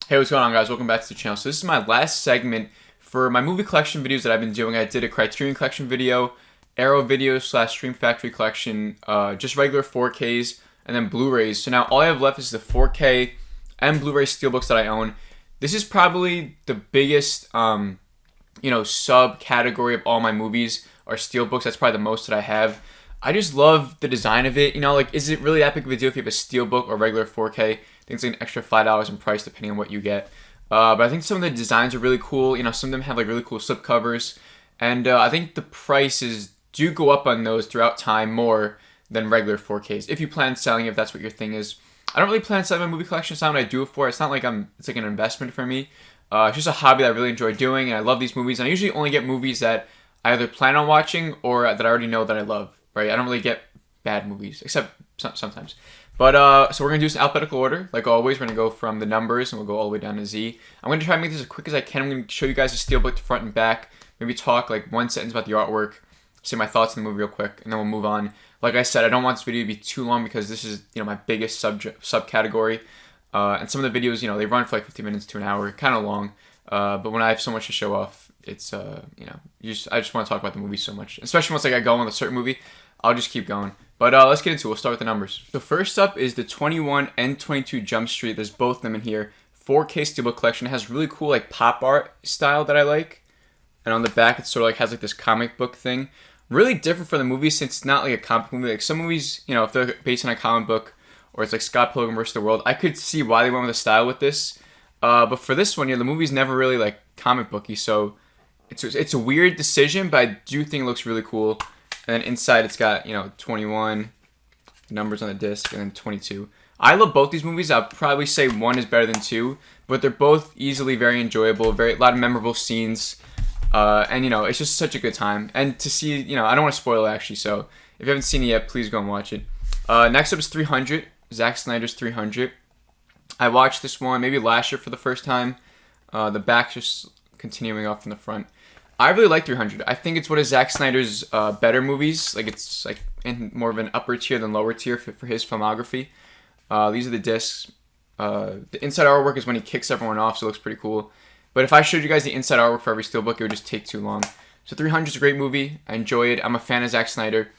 Hey, what's going on, guys? Welcome back to the channel. So this is my last segment for my movie collection videos that I've been doing. I did a Criterion collection video, Arrow videos / Stream Factory collection, just regular 4Ks, and then Blu-rays. So now all I have left is the 4K and Blu-ray Steelbooks that I own. This is probably the biggest, subcategory of all my movies are Steelbooks. That's probably the most that I have. I just love the design of it. Is it really that big of a deal if you have a Steelbook or regular 4K? I think it's like an extra $5 in price depending on what you get. But I think some of the designs are really cool. Some of them have like really cool slip covers. And I think the prices do go up on those throughout time more than regular 4Ks. If you plan selling it, if that's what your thing is. I don't really plan selling my movie collection. It's not what I do it for. It's not like it's like an investment for me. It's just a hobby that I really enjoy doing. And I love these movies. And I usually only get movies that I either plan on watching or that I already know that I love. Right? I don't really get bad movies, except sometimes. But, so we're going to do this in alphabetical order. Like always, we're going to go from the numbers, and we'll go all the way down to Z. I'm going to try and make this as quick as I can. I'm going to show you guys the Steelbook to front and back. Maybe talk like one sentence about the artwork. Say my thoughts on the movie real quick, and then we'll move on. Like I said, I don't want this video to be too long because this is, my biggest subcategory. And some of the videos, they run for like 15 minutes to an hour. Kind of long. But when I have so much to show off, it's, I just want to talk about the movie so much. Especially once I get going with a certain movie, I'll just keep going. But let's get into it. We'll start with the numbers. So first up is the 21 and 22 Jump Street. There's both of them in here. 4K Steelbook collection. It has really cool like pop art style that I like. And on the back, it sort of like has like this comic book thing. Really different from the movie since it's not like a comic movie. Like some movies, if they're based on a comic book or it's like Scott Pilgrim vs. the World, I could see why they went with a style with this. But for this one, the movie's never really like comic booky. So it's a weird decision, but I do think it looks really cool. And then inside it's got, 21 numbers on the disc and then 22. I love both these movies. I'll probably say one is better than two, but they're both easily very enjoyable, a lot of memorable scenes. And, it's just such a good time. And to see, I don't want to spoil it actually, so if you haven't seen it yet, please go and watch it. Next up is 300, Zack Snyder's 300. I watched this one maybe last year for the first time. The back's just continuing off from the front. I really like 300. I think it's one of Zack Snyder's better movies. Like it's like in more of an upper tier than lower tier for his filmography. These are the discs. The inside artwork is when he kicks everyone off, so it looks pretty cool. But if I showed you guys the inside artwork for every Steelbook, it would just take too long. So 300 is a great movie. I enjoy it. I'm a fan of Zack Snyder.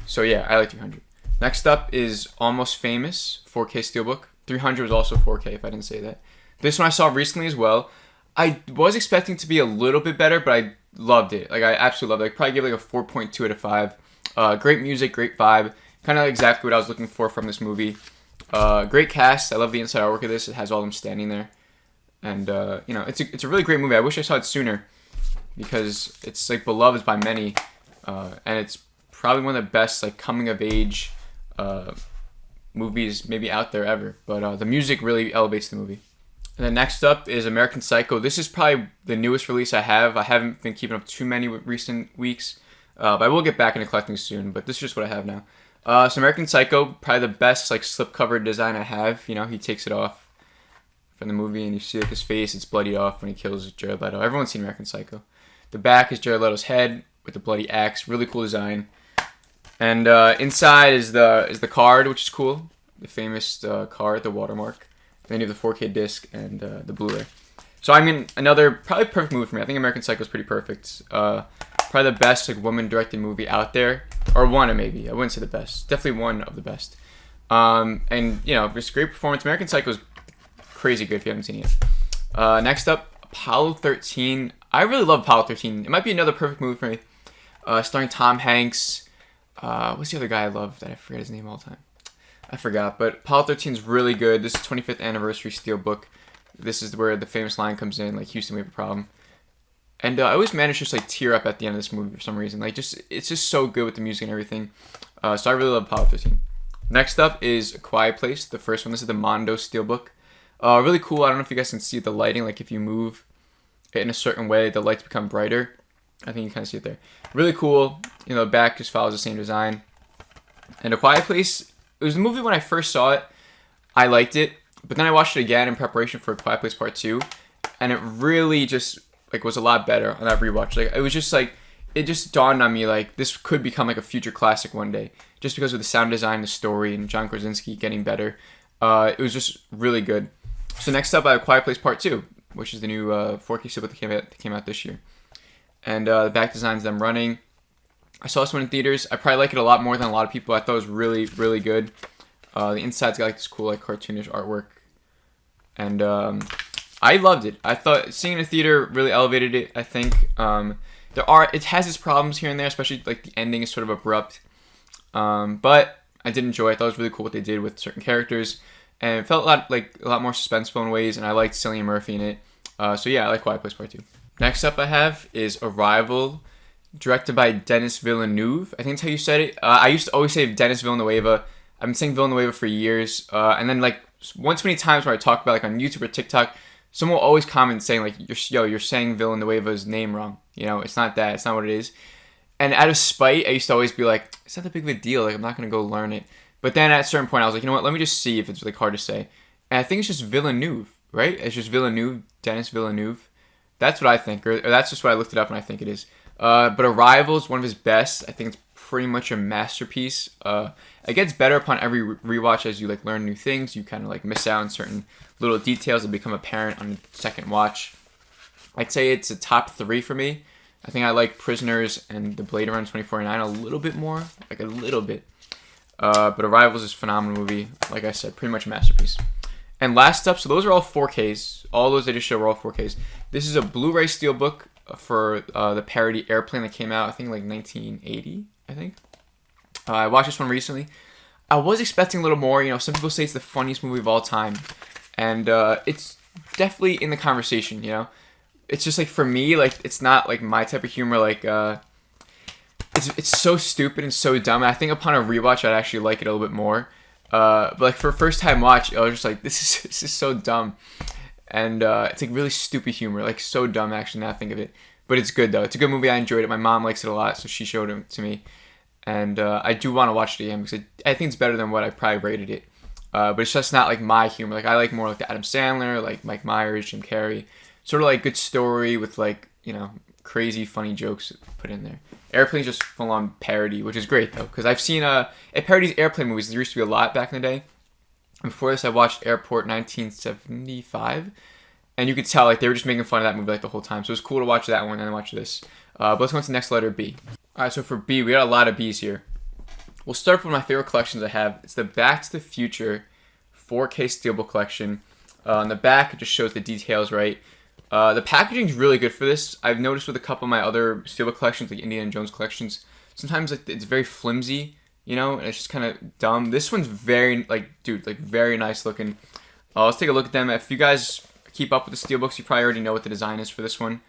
So yeah, I like 300. Next up is Almost Famous, 4K Steelbook. 300 was also 4K if I didn't say that. This one I saw recently as well. I was expecting to be a little bit better, but I loved it. Like, I absolutely loved it. I'd probably give it like a 4.2 out of 5. Great music, great vibe. Kind of exactly what I was looking for from this movie. Great cast. I love the inside artwork of this. It has all of them standing there. And, it's a really great movie. I wish I saw it sooner because it's, like, beloved by many. And it's probably one of the best, like, coming-of-age movies maybe out there ever. But the music really elevates the movie. And then next up is American Psycho. This is probably the newest release I have. I haven't been keeping up too many recent weeks. But I will get back into collecting soon. But this is just what I have now. So American Psycho, probably the best like slipcover design I have. He takes it off from the movie and you see like his face. It's bloodied off when he kills Jared Leto. Everyone's seen American Psycho. The back is Jared Leto's head with the bloody axe. Really cool design. And inside is the card, which is cool. The famous card, the watermark. Then you have the 4K disc and the Blu-ray. So another probably perfect movie for me. I think American Psycho is pretty perfect. Probably the best like woman-directed movie out there, or one of maybe. I wouldn't say the best. Definitely one of the best. And it's a great performance. American Psycho is crazy good if you haven't seen it yet. Next up, Apollo 13. I really love Apollo 13. It might be another perfect movie for me. Starring Tom Hanks. What's the other guy I love that I forget his name all the time? I forgot, but Apollo 13 is really good. This is 25th anniversary Steelbook. This is where the famous line comes in, like, Houston, we have a problem. And I always manage to just, like, tear up at the end of this movie for some reason. Like, it's just so good with the music and everything. So I really love Apollo 13. Next up is A Quiet Place, the first one. This is the Mondo Steelbook. Really cool. I don't know if you guys can see the lighting. Like, if you move it in a certain way, the lights become brighter. I think you kind of see it there. Really cool. The back just follows the same design. And A Quiet Place, it was a movie when I first saw it. I liked it, but then I watched it again in preparation for A Quiet Place Part 2, and it really just like was a lot better on that rewatch. Like it was just like it just dawned on me like this could become like a future classic one day, just because of the sound design, the story, and John Krasinski getting better. It was just really good. So next up, I have Quiet Place Part 2, which is the new 4K steelbook that came out this year. And the back designs them running. I saw this one in theaters. I probably like it a lot more than a lot of people. I thought it was really, really good. The inside's got like this cool like cartoonish artwork. And I loved it. I thought seeing it in a theater really elevated it, I think. It has its problems here and there, especially like the ending is sort of abrupt. But I did enjoy it. I thought it was really cool what they did with certain characters. And it felt a lot more suspenseful in ways, and I liked Cillian Murphy in it. So yeah, I like Quiet Place Part 2. Next up I have is Arrival, directed by Denis Villeneuve. I think that's how you said it. I used to always say Denis Villanueva. I've been saying Villanueva for years. And then like one too many times when I talk about like on YouTube or TikTok, someone will always comment saying like, you're saying Villanueva's name wrong. You know, it's not that. It's not what it is. And out of spite, I used to always be like, it's not that big of a deal. Like, I'm not going to go learn it. But then at a certain point, I was like, you know what? Let me just see if it's like hard to say. And I think it's just Villeneuve, right? It's just Villeneuve, Denis Villeneuve. That's what I think. Or that's just what I looked it up and I think it is. But Arrival is one of his best. I think it's pretty much a masterpiece. It gets better upon every rewatch as you like learn new things. You kind of like miss out on certain little details that become apparent on the second watch. I'd say it's a top 3 for me. I think I like Prisoners and The Blade Runner 2049 a little bit more. Like a little bit. But Arrival is a phenomenal movie. Like I said, pretty much a masterpiece. And last up, so those are all 4Ks. All those I just showed were all 4Ks. This is a Blu-ray steelbook for the parody Airplane that came out, I think, like 1980, I think. I watched this one recently. I was expecting a little more. You know, some people say it's the funniest movie of all time. And it's definitely in the conversation, you know. It's just like, for me, like, it's not like my type of humor. Like, it's so stupid and so dumb. And I think upon a rewatch, I'd actually like it a little bit more. But like for a first time watch, I was just like, this is so dumb. And it's like really stupid humor, like so dumb actually now I think of it. But it's good though. It's a good movie. I enjoyed it. My mom likes it a lot, so she showed it to me. And I do want to watch it again because I think it's better than what I probably rated it. But it's just not like my humor. Like I like more like the Adam Sandler, like Mike Myers, Jim Carrey. Sort of like good story with like, you know, crazy funny jokes put in there. Airplane's just full on parody, which is great though, because I've seen it parodies airplane movies. There used to be a lot back in the day. And before this, I watched Airport 1975, and you could tell like they were just making fun of that movie like the whole time. So it was cool to watch that one and then watch this. But let's go on to the next letter, B. All right, so for B, we got a lot of B's here. We'll start with one of my favorite collections I have. It's the Back to the Future 4K Steelbook collection. On the back, it just shows the details, right? The packaging is really good for this. I've noticed with a couple of my other steelbook collections, like Indiana Jones collections, sometimes like it's very flimsy, you know, and it's just kind of dumb. This one's very, very nice looking. Let's take a look at them. If you guys keep up with the steelbooks, you probably already know what the design is for this one.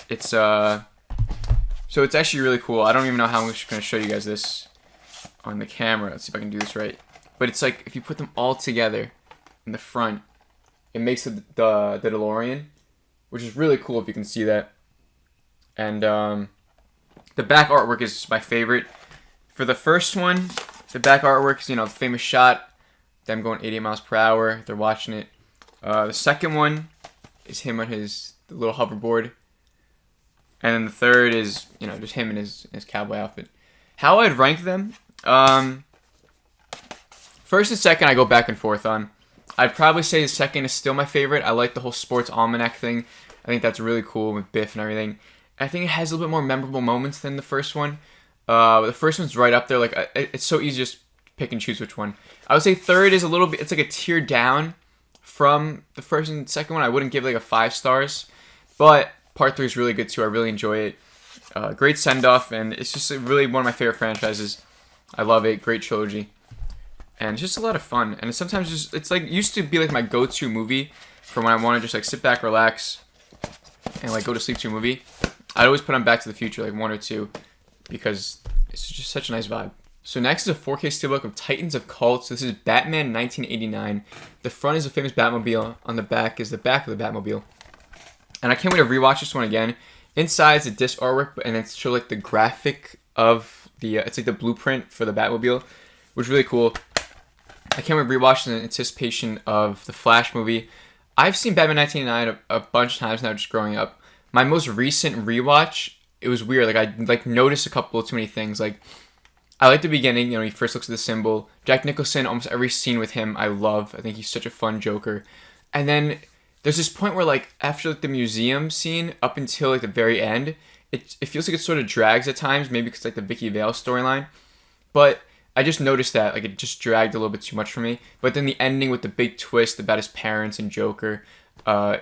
It's so it's actually really cool. I don't even know how I'm just going to show you guys this on the camera. Let's see if I can do this right. But it's like if you put them all together in the front, it makes the DeLorean, which is really cool if you can see that. And the back artwork is my favorite. For the first one, the back artwork is, you know, the famous shot, them going 80 miles per hour. They're watching it. The second one is him on his little hoverboard. And then the third is, you know, just him in his cowboy outfit. How I'd rank them? First and second, I go back and forth on. I'd probably say the second is still my favorite. I like the whole sports almanac thing. I think that's really cool with Biff and everything. I think it has a little bit more memorable moments than the first one. But the first one's right up there. Like it's so easy to just pick and choose which one. I would say third is a little bit. It's like a tier down from the first and second one. I wouldn't give it like a 5 stars, but part 3 is really good too. I really enjoy it. Great send off, and it's just really one of my favorite franchises. I love it. Great trilogy. And it's just a lot of fun. And sometimes just it's like used to be like my go-to movie for when I want to just like sit back, relax, and like go to sleep to a movie. I'd always put on Back to the Future, like 1 or 2, because it's just such a nice vibe. So next is a 4K steelbook of Titans of Cults. This is Batman 1989. The front is a famous Batmobile. On the back is the back of the Batmobile. And I can't wait to rewatch this one again. Inside is the disc artwork, and it's show like the graphic of the it's like the blueprint for the Batmobile, which is really cool. I can't wait to rewatch in anticipation of the Flash movie. I've seen Batman 1989 a bunch of times now, just growing up. My most recent rewatch, it was weird. Like I like noticed a couple of too many things. Like I like the beginning. You know, he first looks at the symbol. Jack Nicholson. Almost every scene with him, I love. I think he's such a fun Joker. And then there's this point where like after like the museum scene up until like the very end, it feels like it sort of drags at times, maybe because like the Vicky Vale storyline. But I just noticed that like it just dragged a little bit too much for me. But then the ending with the big twist about his parents and Joker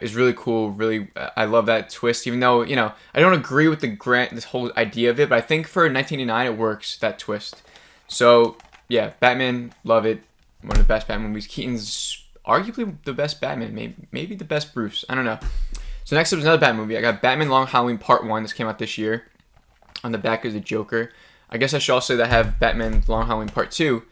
is really cool. Really, I love that twist. Even though I don't agree with this whole idea of it, but I think for 1989 it works, that twist. So yeah, Batman, love it. One of the best Batman movies. Keaton's arguably the best Batman, maybe the best Bruce. I don't know. So next up is another Batman movie. I got Batman Long Halloween Part 1. This came out this year. On the back is the Joker. I guess I should also say that I have Batman Long Halloween Part 2.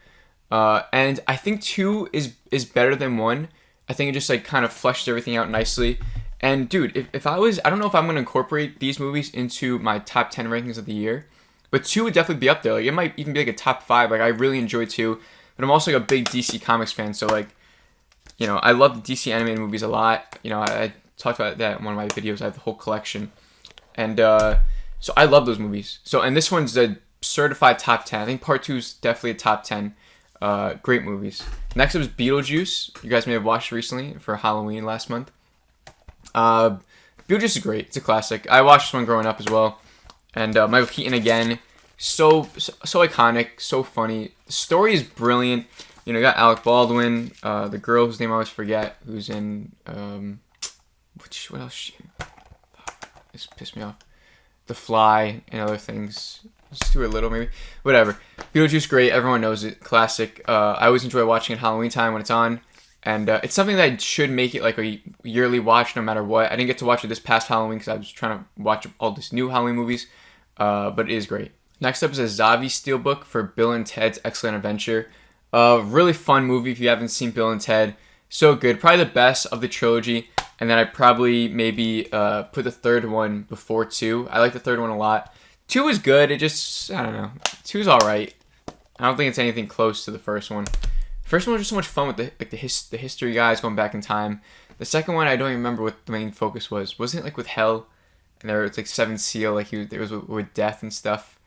And I think 2 is better than 1. I think it just like kind of fleshes everything out nicely. And dude, if I don't know if I'm going to incorporate these movies into my top 10 rankings of the year. But 2 would definitely be up there. Like it might even be like a top 5. Like I really enjoy 2. But I'm also like a big DC Comics fan. So like, I love the DC animated movies a lot. I talked about that in one of my videos. I have the whole collection. And so I love those movies. So, and this one's a certified top 10. I think Part 2 is definitely a top 10. Great movies. Next up is Beetlejuice. You guys may have watched it recently for Halloween last month. Beetlejuice is great. It's a classic. I watched this one growing up as well. And Michael Keaton again. So iconic. So funny. The story is brilliant. You got Alec Baldwin. The girl whose name I always forget. Who's in... what else? This pissed me off. The Fly and other things. Stuart Little, maybe. Whatever. Beetlejuice, great. Everyone knows it. Classic. I always enjoy watching it Halloween time when it's on. And it's something that should make it like a yearly watch no matter what. I didn't get to watch it this past Halloween because I was trying to watch all these new Halloween movies. But it is great. Next up is a Zavi Steelbook for Bill and Ted's Excellent Adventure. Really fun movie if you haven't seen Bill and Ted. So good. Probably the best of the trilogy. And then I probably maybe put the third one before 2. I like the third one a lot. 2 is good. It just, I don't know. 2 is alright. I don't think it's anything close to the first one. The first one was just so much fun with the history guys going back in time. The second one, I don't even remember what the main focus was. Wasn't it like with Hell? And there was like Seventh Seal, like it was with death and stuff.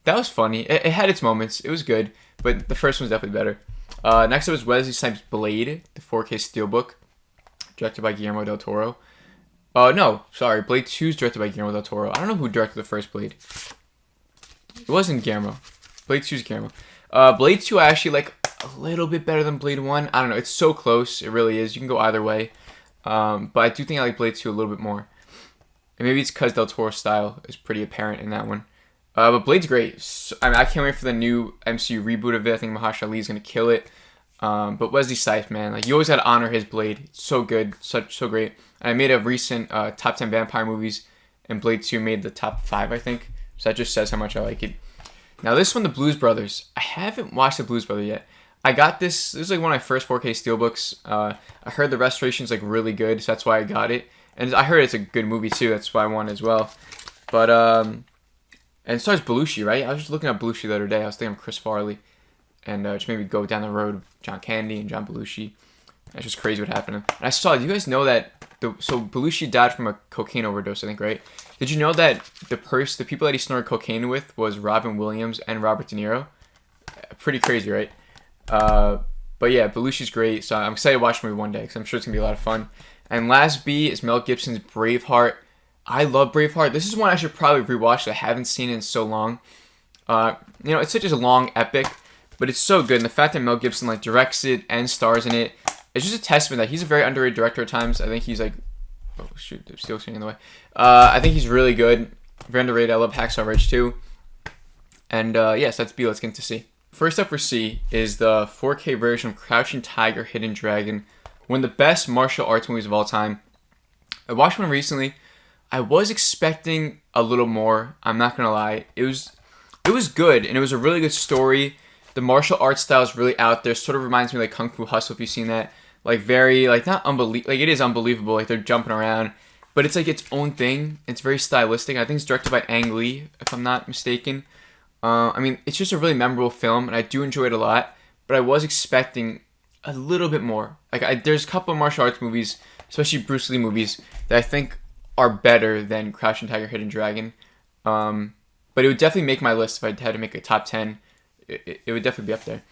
That was funny. It had its moments. It was good. But the first one's definitely better. Next up is Wesley Snipes' Blade, the 4K Steelbook, directed by Guillermo del Toro. No, sorry. Blade 2 is directed by Guillermo del Toro. I don't know who directed the first Blade. It wasn't Guillermo. Blade 2 is Guillermo. Blade 2 I actually like a little bit better than Blade 1. I don't know. It's so close. It really is. You can go either way. But I do think I like Blade 2 a little bit more. And maybe it's because del Toro's style is pretty apparent in that one. But Blade's great. So, I can't wait for the new MCU reboot of it. I think Mahershala Ali is going to kill it. But Wesley Snipes, man, like you always got to honor his Blade. It's so good, so great. And I made a recent top 10 vampire movies, and Blade 2 made the top 5, I think. So that just says how much I like it. Now this one, the Blues Brothers. I haven't watched the Blues Brothers yet. I got this. This is like one of my first 4K Steelbooks. I heard the restoration's like really good, so that's why I got it. And I heard it's a good movie too. That's why I won as well. But and it stars Belushi, right? I was just looking at Belushi the other day. I was thinking of Chris Farley. And just maybe go down the road of John Candy and John Belushi. That's just crazy what happened. And I saw, do you guys know that, so Belushi died from a cocaine overdose, I think, right? Did you know that the people that he snorted cocaine with was Robin Williams and Robert De Niro? Pretty crazy, right? But yeah, Belushi's great, so I'm excited to watch the movie one day, because I'm sure it's going to be a lot of fun. And last B is Mel Gibson's Braveheart. I love Braveheart. This is one I should probably rewatch. I haven't seen it in so long. It's such a long epic. But it's so good, and the fact that Mel Gibson like directs it and stars in it, it's just a testament that he's a very underrated director at times. I think he's like, oh shoot, there's still getting in the way. I think he's really good, very underrated. I love Hacksaw Ridge too. And yes, that's B. Let's get into C. First up for C is the 4K version of Crouching Tiger, Hidden Dragon, one of the best martial arts movies of all time. I watched one recently. I was expecting a little more. I'm not gonna lie. It was good, and it was a really good story. The martial arts style is really out there. Sort of reminds me of like Kung Fu Hustle, if you've seen that. Like very, like not unbelievable. Like it is unbelievable. Like they're jumping around. But it's like its own thing. It's very stylistic. I think it's directed by Ang Lee, if I'm not mistaken. It's just a really memorable film, and I do enjoy it a lot. But I was expecting a little bit more. There's a couple of martial arts movies, especially Bruce Lee movies, that I think are better than Crouching Tiger, Hidden Dragon. But it would definitely make my list if I had to make a top 10. It would definitely be up there.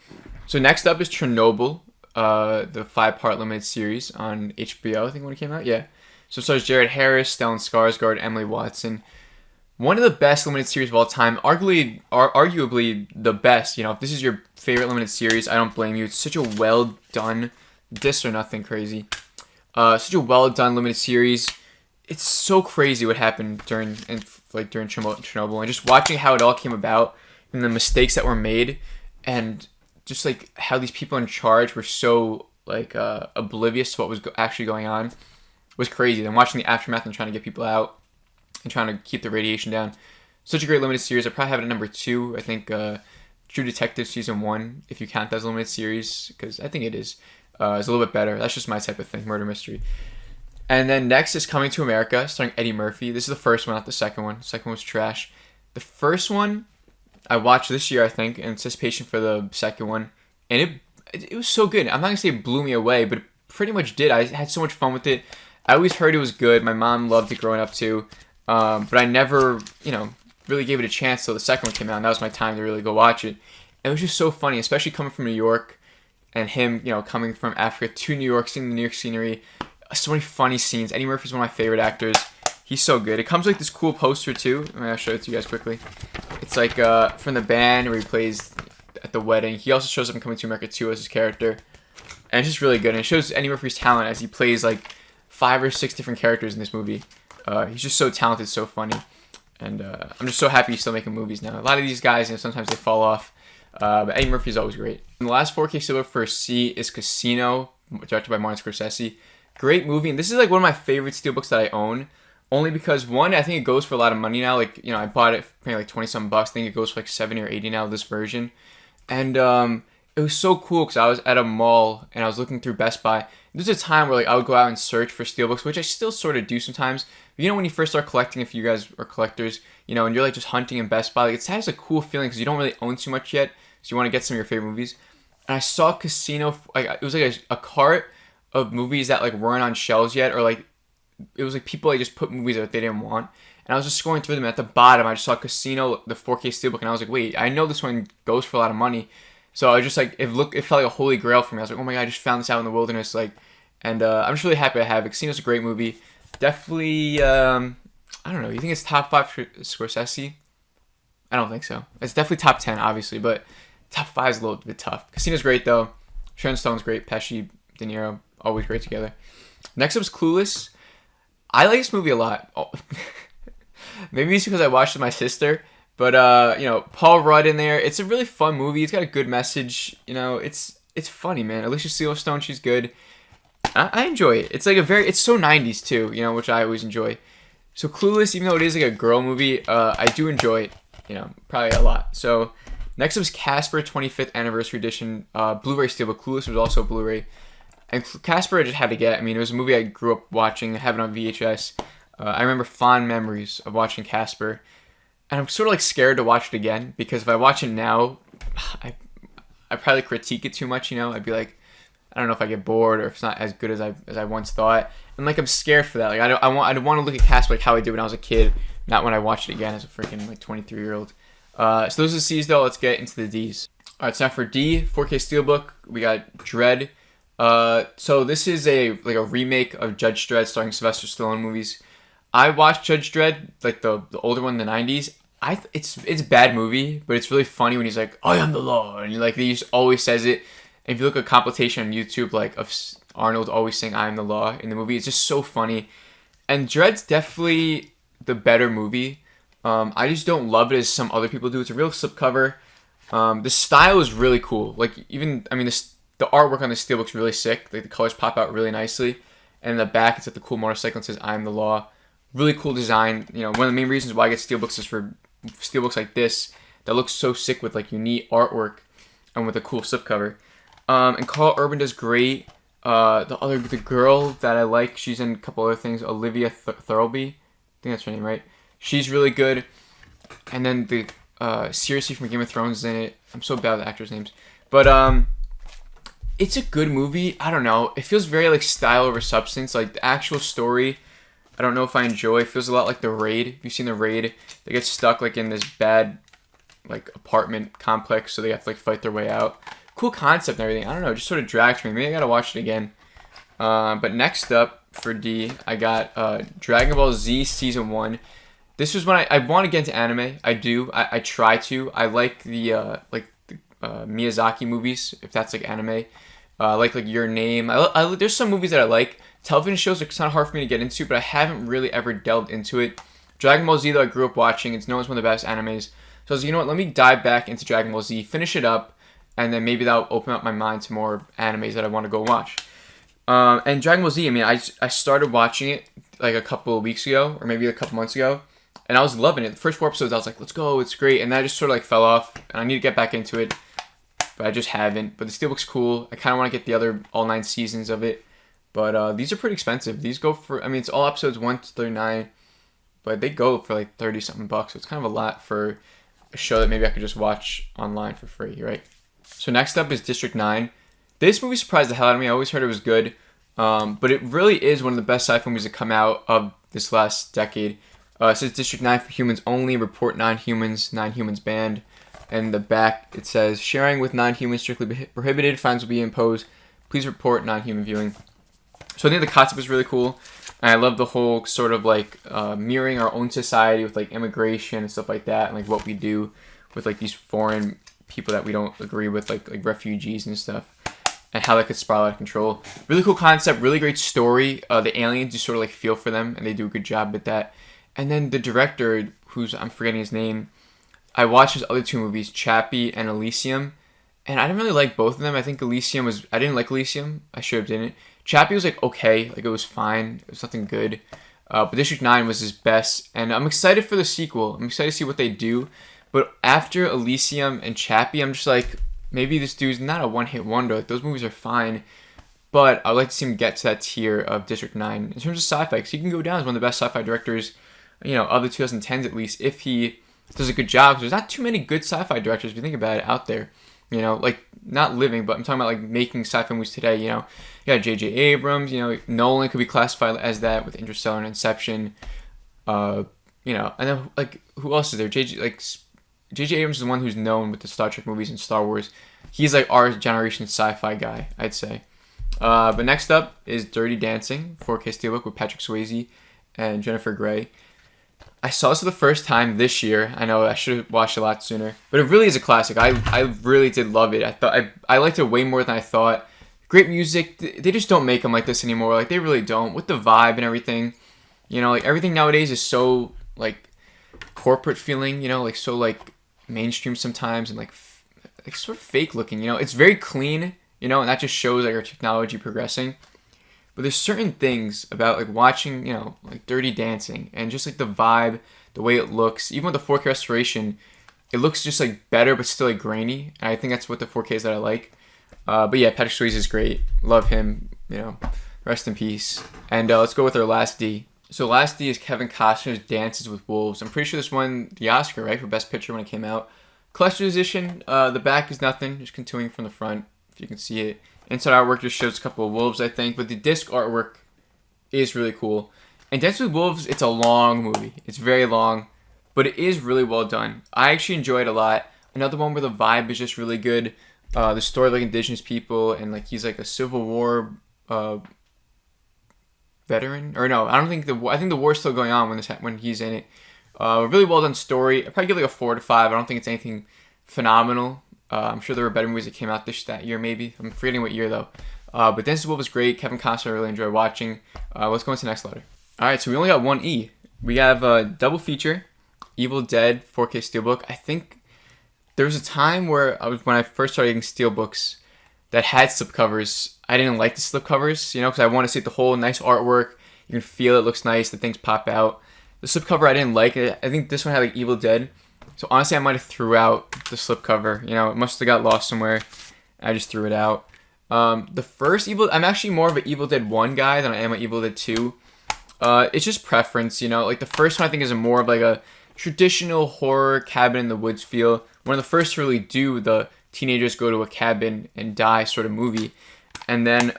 So next up is Chernobyl. the 5-part limited series on HBO, I think when it came out. Yeah. So it stars Jared Harris, Stellan Skarsgård, Emily Watson. One of the best limited series of all time, arguably the best. You know, if this is your favorite limited series, I don't blame you. It's such a well done, this or nothing crazy. Such a well done limited series. It's so crazy what happened during Chernobyl, and just watching how it all came about and the mistakes that were made, and just like how these people in charge were so like oblivious to what was actually going on was crazy. Then watching the aftermath and trying to get people out and trying to keep the radiation down. Such a great limited series. I probably have it at number 2. I think True Detective Season 1, if you count that as a limited series, because I think it is a little bit better. That's just my type of thing, murder mystery. And then next is Coming to America, starring Eddie Murphy. This is the first one, not the second one. The second one was trash. The first one I watched this year, I think, in anticipation for the second one. And it was so good. I'm not going to say it blew me away, but it pretty much did. I had so much fun with it. I always heard it was good. My mom loved it growing up too. But I never, really gave it a chance till the second one came out. And that was my time to really go watch it. And it was just so funny, especially coming from New York and him, coming from Africa to New York, seeing the New York scenery. So many funny scenes. Eddie Murphy's one of my favorite actors. He's so good. It comes with like this cool poster too. I'll show it to you guys quickly. It's like from the band where he plays at the wedding. He also shows up in Coming to America 2 as his character. And it's just really good. And it shows Eddie Murphy's talent as he plays like 5 or 6 different characters in this movie. He's just so talented, so funny. And I'm just so happy he's still making movies now. A lot of these guys, sometimes they fall off. But Eddie Murphy's always great. And the last 4K Steelbook for C is Casino, directed by Martin Scorsese. Great movie, and this is like one of my favorite steelbooks that I own, only because one, I think it goes for a lot of money now. Like, I bought it for like 20-some bucks. I think it goes for like 70 or 80 now, this version. And it was so cool because I was at a mall and I was looking through Best Buy. There's a time where like I would go out and search for steelbooks, which I still sort of do sometimes. But, when you first start collecting, if you guys are collectors, and you're like just hunting in Best Buy, like it has a cool feeling because you don't really own too much yet, so you want to get some of your favorite movies. And I saw Casino, like it was like a cart of movies that like weren't on shelves yet, or like it was like people like just put movies that they didn't want, and I was just scrolling through them. At the bottom I just saw Casino, the 4K Steelbook, and I was like, wait, I know this one goes for a lot of money. So I was just like, it felt like a holy grail for me. I was like, oh my god, I just found this out in the wilderness, like, and I'm just really happy to have it. Casino's a great movie. Definitely, I don't know, you think it's top 5 for Scorsese? I don't think so. It's definitely top 10 obviously, but top 5 is a little bit tough. Casino's great though. Sharon Stone's great. Pesci, De Niro, always great together. Next up is Clueless. I like this movie a lot. Oh. Maybe it's because I watched it with my sister. But, Paul Rudd in there. It's a really fun movie. It's got a good message. It's funny, man. Alicia Silverstone, she's good. I enjoy it. It's like it's so 90s too, which I always enjoy. So Clueless, even though it is like a girl movie, I do enjoy it, probably a lot. So next up is Casper 25th Anniversary Edition, Blu-ray Steelbook. Clueless was also Blu-ray. And Casper I just had to get. I mean, it was a movie I grew up watching, having on VHS. I remember fond memories of watching Casper. And I'm sort of like scared to watch it again, because if I watch it now, I probably critique it too much, I'd be like, I don't know if I get bored or if it's not as good as I once thought. And like I'm scared for that. Like I want to look at Casper like how I did when I was a kid, not when I watched it again as a freaking like 23-year-old. So those are the C's though. Let's get into the D's. All right, it's time for D, 4K Steelbook. We got Dredd. So this is a remake of Judge Dredd starring Sylvester Stallone movies. I watched Judge Dredd, like the older one in the 90s. It's a bad movie, but it's really funny when he's like, I am the law, and like he just always says it. And if you look at a compilation on YouTube like of Arnold always saying I am the law in the movie, it's just so funny. And Dredd's definitely the better movie. I just don't love it as some other people do. It's a real slipcover. The style is really cool. Like the artwork on the steelbook's really sick. Like the colors pop out really nicely. And in the back, it's like the cool motorcycle. It says I am the law. Really cool design. One of the main reasons why I get steelbooks is for steelbooks like this that looks so sick with like unique artwork and with a cool slipcover. And Carl Urban does great. The girl that I like, she's in a couple other things. Olivia Thirlby, I think that's her name, right? She's really good. And then the Cersei from Game of Thrones is in it. I'm so bad with actors' names, but it's a good movie. I don't know. It feels very like style over substance. Like the actual story, I don't know if I enjoy. It feels a lot like The Raid. If you've seen The Raid, they get stuck like in this bad like apartment complex, so they have to like fight their way out. cool concept and everything. I don't know, it just sort of drags me. Maybe I gotta watch it again. But next up for D, I got Dragon Ball Z Season 1. This was when I want to get into anime. I do. I try to. I like the Miyazaki movies, if that's like anime. I like Your Name. There's some movies that I like. Television shows are kind of hard for me to get into, but I haven't really ever delved into it. Dragon Ball Z, though, I grew up watching. It's known as one of the best animes. So I was like, you know what, let me dive back into Dragon Ball Z, finish it up, and then maybe that'll open up my mind to more animes that I want to go watch. And Dragon Ball Z, I mean, I started watching it like a couple of weeks ago, or maybe a couple months ago, and I was loving it. The first 4 episodes, I was like, let's go, it's great. And then I just sort of like fell off, and I need to get back into it, but I just haven't. But the Steelbook's cool. I kind of want to get the other all 9 seasons of it. But these are pretty expensive. These go for, I mean, it's all episodes 1 to 39, but they go for like 30-something bucks. So it's kind of a lot for a show that maybe I could just watch online for free, right? So next up is District 9. This movie surprised the hell out of me. I always heard it was good. But it really is one of the best sci-fi movies to come out of this last decade. It says District 9 for humans only. Report non-humans. Non-humans banned. And the back, it says, sharing with non-humans strictly prohibited. Fines will be imposed. Please report non-human viewing. So I think the concept is really cool. And I love the whole sort of like mirroring our own society with like immigration and stuff like that. And like what we do with like these foreign people that we don't agree with, like refugees and stuff. And how that could spiral out of control. Really cool concept, really great story. The aliens, you sort of like feel for them, and they do a good job with that. And then the director, I'm forgetting his name, I watched his other 2 movies, Chappie and Elysium, and I didn't really like both of them. I think I didn't like Elysium. I should have didn't. Chappie was like okay, like it was fine. It was nothing good. But District 9 was his best, and I'm excited for the sequel. I'm excited to see what they do. But after Elysium and Chappie, I'm just like, maybe this dude's not a one-hit wonder. Like, those movies are fine, but I'd like to see him get to that tier of District 9 in terms of sci-fi, because he can go down as one of the best sci-fi directors, of the 2010s at least, if he does a good job. Because there's not too many good sci-fi directors, if you think about it, out there. Like, not living, but I'm talking about, like, making sci-fi movies today, You got J.J. Abrams, Nolan could be classified as that with Interstellar and Inception, and then, like, who else is there? J.J. Abrams is the one who's known with the Star Trek movies and Star Wars. He's like our generation sci-fi guy, I'd say. But next up is Dirty Dancing, 4K Steelbook with Patrick Swayze and Jennifer Grey. I saw this for the first time this year. I know I should have watched it a lot sooner, but it really is a classic. I really did love it. I liked it way more than I thought. Great music. They just don't make them like this anymore. Like, they really don't. With the vibe and everything. Like, everything nowadays is so like corporate feeling. Like so like mainstream sometimes, and like sort of fake looking. It's very clean, and that just shows like our technology progressing. But there's certain things about like watching, like Dirty Dancing, and just like the vibe, the way it looks, even with the 4K restoration, it looks just like better but still like grainy. And I think that's what the 4K is that I like. But yeah, Patrick Swayze is great. Love him. Rest in peace. And let's go with our last D. So last D is Kevin Costner's Dances with Wolves. I'm pretty sure this won the Oscar, right, for Best Picture when it came out. Collector's edition. The back is nothing, just continuing from the front, if you can see it. Inside artwork just shows a couple of wolves, I think, but the disc artwork is really cool. And Dances with Wolves, it's a long movie. It's very long, but it is really well done. I actually enjoy it a lot. Another one where the vibe is just really good. The story of like indigenous people, and like he's like a Civil War veteran, or no, I think the war's still going on when he's in it. Really well done story. I'd probably give like a 4 to 5. I don't think it's anything phenomenal. I'm sure there were better movies that came out that year, maybe. I'm forgetting what year though. But Dances with Wolves was great. Kevin Costner, I really enjoyed watching. Let's go into the next letter. All right, so we only got one E. We have a double feature, Evil Dead 4K Steelbook. I think there was a time where when I first started getting Steelbooks that had slipcovers. I didn't like the slipcovers, because I want to see the whole nice artwork. You can feel it looks nice. The things pop out. The slipcover I didn't like it. I think this one had like Evil Dead. So honestly, I might have threw out the slipcover. It must have got lost somewhere. I just threw it out. The first I'm actually more of an Evil Dead 1 guy than I am an Evil Dead 2. It's just preference, Like the first one I think is more of like a traditional horror cabin in the woods feel. One of the first to really do the teenagers go to a cabin and die sort of movie. And then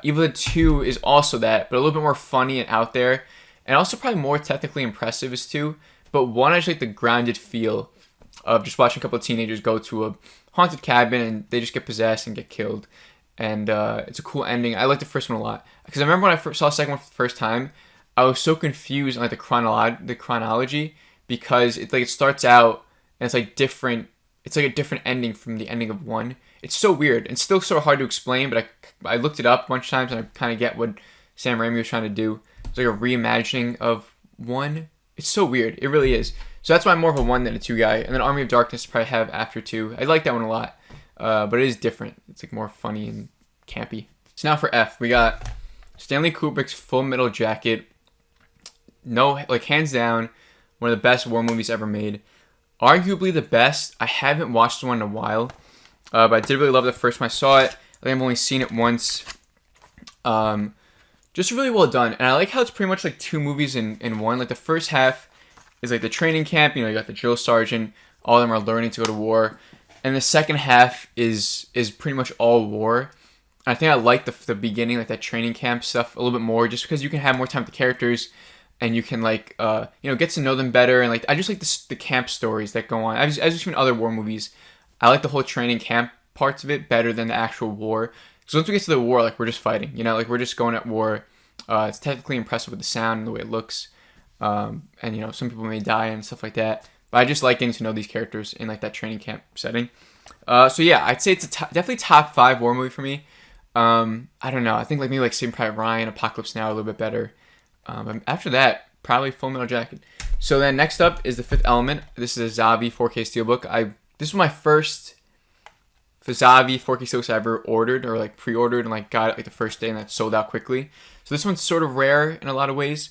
Evil Dead 2 is also that, but a little bit more funny and out there. And also probably more technically impressive as 2. But 1, I just like the grounded feel of just watching a couple of teenagers go to a haunted cabin, and they just get possessed and get killed. And it's a cool ending. I like the first one a lot because I remember when I first saw the second one for the first time, I was so confused on like the chronology because it starts out and it's like different. It's like a different ending from the ending of one. It's so weird and still sort of hard to explain. But I looked it up a bunch of times and I kind of get what Sam Raimi was trying to do. It's like a reimagining of one. It's so weird. It really is. So that's why I'm more of a 1 than a 2 guy. And then Army of Darkness I probably have after 2. I like that one a lot. But it is different. It's like more funny and campy. So now for F, we got Stanley Kubrick's Full Metal Jacket. No, like hands down, one of the best war movies ever made. Arguably the best. I haven't watched one in a while. But I did really love the first time I saw it. I think I've only seen it once. Just really well done. And I like how it's pretty much like 2 movies in one. Like the first half is like the training camp. You got the drill sergeant. All of them are learning to go to war. And the second half is pretty much all war. And I think I like the beginning, like that training camp stuff a little bit more, just because you can have more time with the characters, and you can like get to know them better. And like I just like the camp stories that go on. As you've seen other war movies, I like the whole training camp parts of it better than the actual war. So once we get to the war, like we're just fighting, like we're just going at war. It's technically impressive with the sound and the way it looks, and some people may die and stuff like that. But I just like getting to know these characters in like that training camp setting. So yeah, I'd say it's definitely top 5 war movie for me. I don't know. I think like maybe like Saving Private Ryan, Apocalypse Now a little bit better. But after that, probably Full Metal Jacket. So then next up is The Fifth Element. This is a Zavi 4K Steelbook. This was my first Zavi 4K Steelbook I ever ordered or like pre-ordered and like got it like the first day and that sold out quickly. So this one's sort of rare in a lot of ways.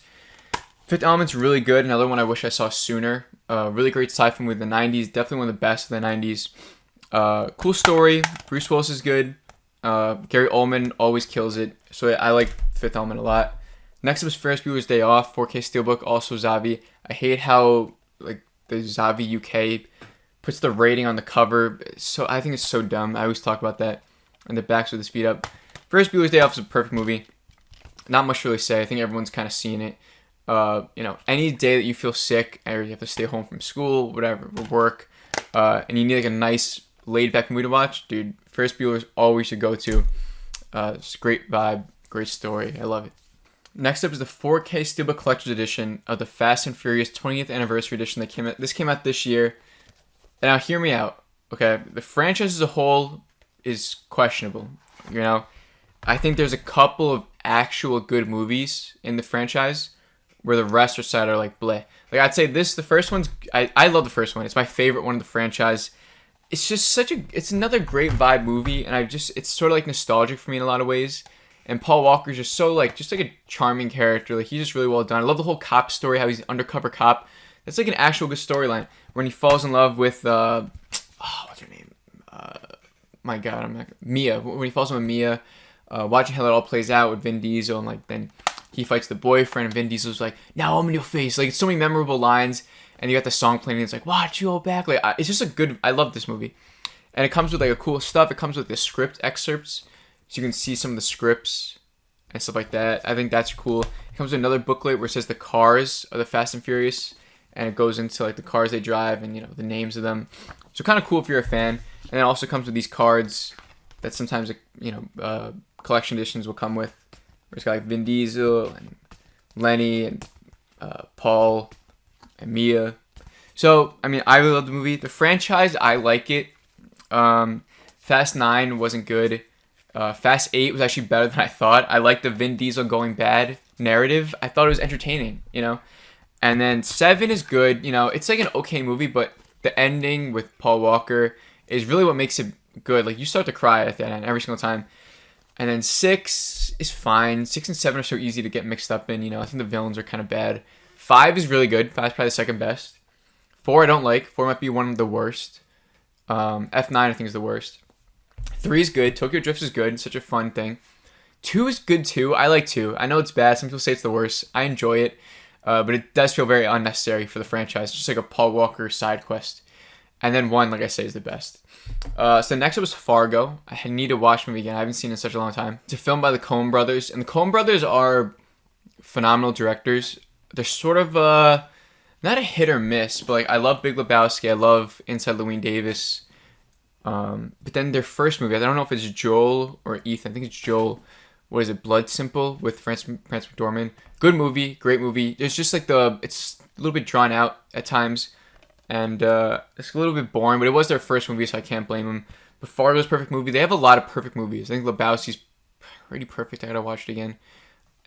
Fifth Element's really good. Another one I wish I saw sooner. Really great sci-fi movie in the 90s. Definitely one of the best of the 90s. Cool story. Bruce Willis is good. Gary Oldman always kills it. So I like Fifth Element a lot. Next up is Ferris Bueller's Day Off, 4K Steelbook, also Zavi. I hate how like the Zavi UK puts the rating on the cover. So I think it's so dumb. I always talk about that. And the backs with his feet up. Ferris Bueller's Day Off is a perfect movie. Not much to really say. I think everyone's kind of seen it. Any day that you feel sick or you have to stay home from school, whatever, or work, and you need like a nice laid back movie to watch, dude, Ferris Bueller's always your go-to. It's a great vibe, great story. I love it. Next up is the 4K Steelbook Collector's Edition of the Fast and Furious 20th Anniversary Edition that came out. This came out this year. And now hear me out, okay? The franchise as a whole is questionable, I think there's a couple of actual good movies in the franchise where the rest are like bleh. Like I'd say the first one's, I love the first one. It's my favorite one of the franchise. It's just it's another great vibe movie, and it's sort of like nostalgic for me in a lot of ways. And Paul Walker's just so like a charming character. Like he's just really well done. I love the whole cop story, how he's an undercover cop. That's like an actual good storyline. When he falls in love with what's her name? My God, Mia. When he falls in love with Mia, watching how it all plays out with Vin Diesel, and like then he fights the boyfriend, and Vin Diesel's like, "Now I'm in your face." Like it's so many memorable lines, and you got the song playing, and it's like, "Watch you all back." Like it's just I love this movie, and it comes with like a cool stuff. It comes with the script excerpts, so you can see some of the scripts and stuff like that. I think that's cool. It comes with another booklet where it says the cars of the Fast and Furious, and it goes into like the cars they drive and the names of them. So kind of cool if you're a fan. And it also comes with these cards that sometimes collection editions will come with. Where it's got like Vin Diesel and Lenny and Paul and Mia. So I really love the movie. The franchise, I like it. Fast 9 wasn't good. Fast 8 was actually better than I thought. I liked the Vin Diesel going bad narrative. I thought it was entertaining, And then 7 is good. It's like an okay movie, but the ending with Paul Walker is really what makes it good. Like you start to cry at the end every single time. And then 6 is fine. 6 and 7 are so easy to get mixed up in. I think the villains are kind of bad. 5 is really good. 5 is probably the second best. 4 I don't like. 4 might be one of the worst. F9 I think is the worst. 3 is good. Tokyo Drift is good. It's such a fun thing. 2 is good too. I like 2. I know it's bad. Some people say it's the worst. I enjoy it. But it does feel very unnecessary for the franchise. Just like a Paul Walker side quest. And then 1, like I say, is the best. So next up is Fargo. I need to watch the movie again. I haven't seen it in such a long time. It's a film by the Coen brothers. And the Coen brothers are phenomenal directors. They're sort of not a hit or miss, but like I love Big Lebowski. I love Inside Llewyn Davis. But then their first movie, I don't know if it's Joel or Ethan. I think it's Joel. What is it? Blood Simple with Frances McDormand. Good movie, great movie. It's just like it's a little bit drawn out at times, and it's a little bit boring. But it was their first movie, so I can't blame them. But Fargo's a perfect movie. They have a lot of perfect movies. I think Lebowski's pretty perfect. I gotta watch it again.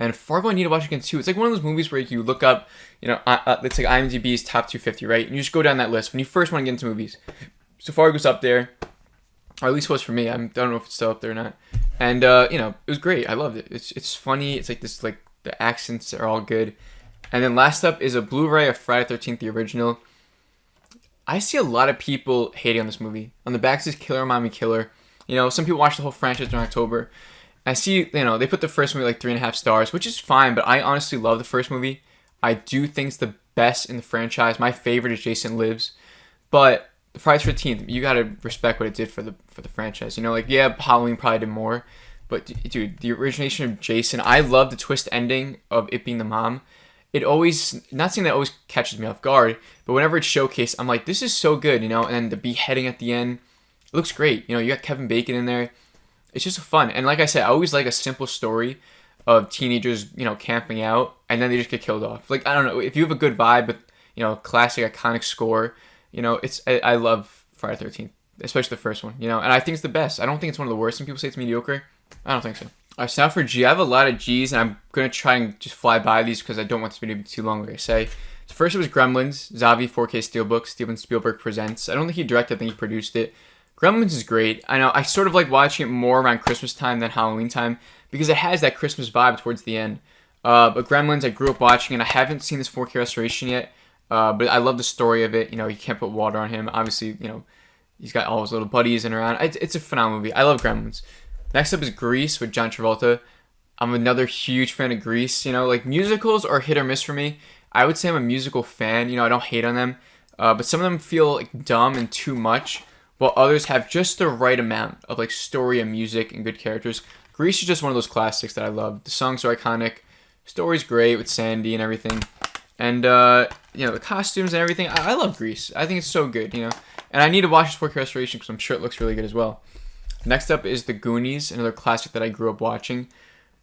And Fargo, I need to watch again too. It's like one of those movies where you look up, it's like IMDb's top 250, right? And you just go down that list when you first want to get into movies. So Fargo's up there, or at least was for me. I don't know if it's still up there or not. And it was great. I loved it. It's funny. It's like this, like the accents are all good. And then last up is a Blu-ray of Friday the 13th, the original. I see a lot of people hating on this movie. On the back it says Killer Mommy Killer. Some people watch the whole franchise during October. I see, they put the first movie like 3.5 stars, which is fine, but I honestly love the first movie. I do think it's the best in the franchise. My favorite is Jason Lives. But Friday the 13th, you gotta respect what it did for the franchise. Halloween probably did more, but dude, the origination of Jason, I love the twist ending of it being the mom. It always, not saying that always catches me off guard, but whenever it's showcased, I'm like, this is so good, and then the beheading at the end, it looks great. You got Kevin Bacon in there. It's just fun, and like I said, I always like a simple story of teenagers, camping out, and then they just get killed off. Like, I don't know, if you have a good vibe, but classic iconic score. I love Friday the 13th, especially the first one, and I think it's the best. I don't think it's one of the worst. Some people say it's mediocre. I don't think so. All right, so now for G. I have a lot of G's, and I'm going to try and just fly by these because I don't want this video to be too long, like I say. So first it was Gremlins, Zavi 4K Steelbook, Steven Spielberg presents. I don't think he directed, I think he produced it. Gremlins is great. I know I sort of like watching it more around Christmas time than Halloween time because it has that Christmas vibe towards the end. But Gremlins, I grew up watching, and I haven't seen this 4K restoration yet. But I love the story of it. You can't put water on him. Obviously, he's got all his little buddies and around. It's a phenomenal movie. I love Gremlins. Next up is Grease with John Travolta. I'm another huge fan of Grease. Like musicals are hit or miss for me. I would say I'm a musical fan. I don't hate on them. But some of them feel like dumb and too much, while others have just the right amount of like story and music and good characters. Grease is just one of those classics that I love. The songs are iconic. Story's great with Sandy and everything. And, the costumes and everything. I love Grease. I think it's so good, And I need to watch this 4K restoration because I'm sure it looks really good as well. Next up is The Goonies, another classic that I grew up watching.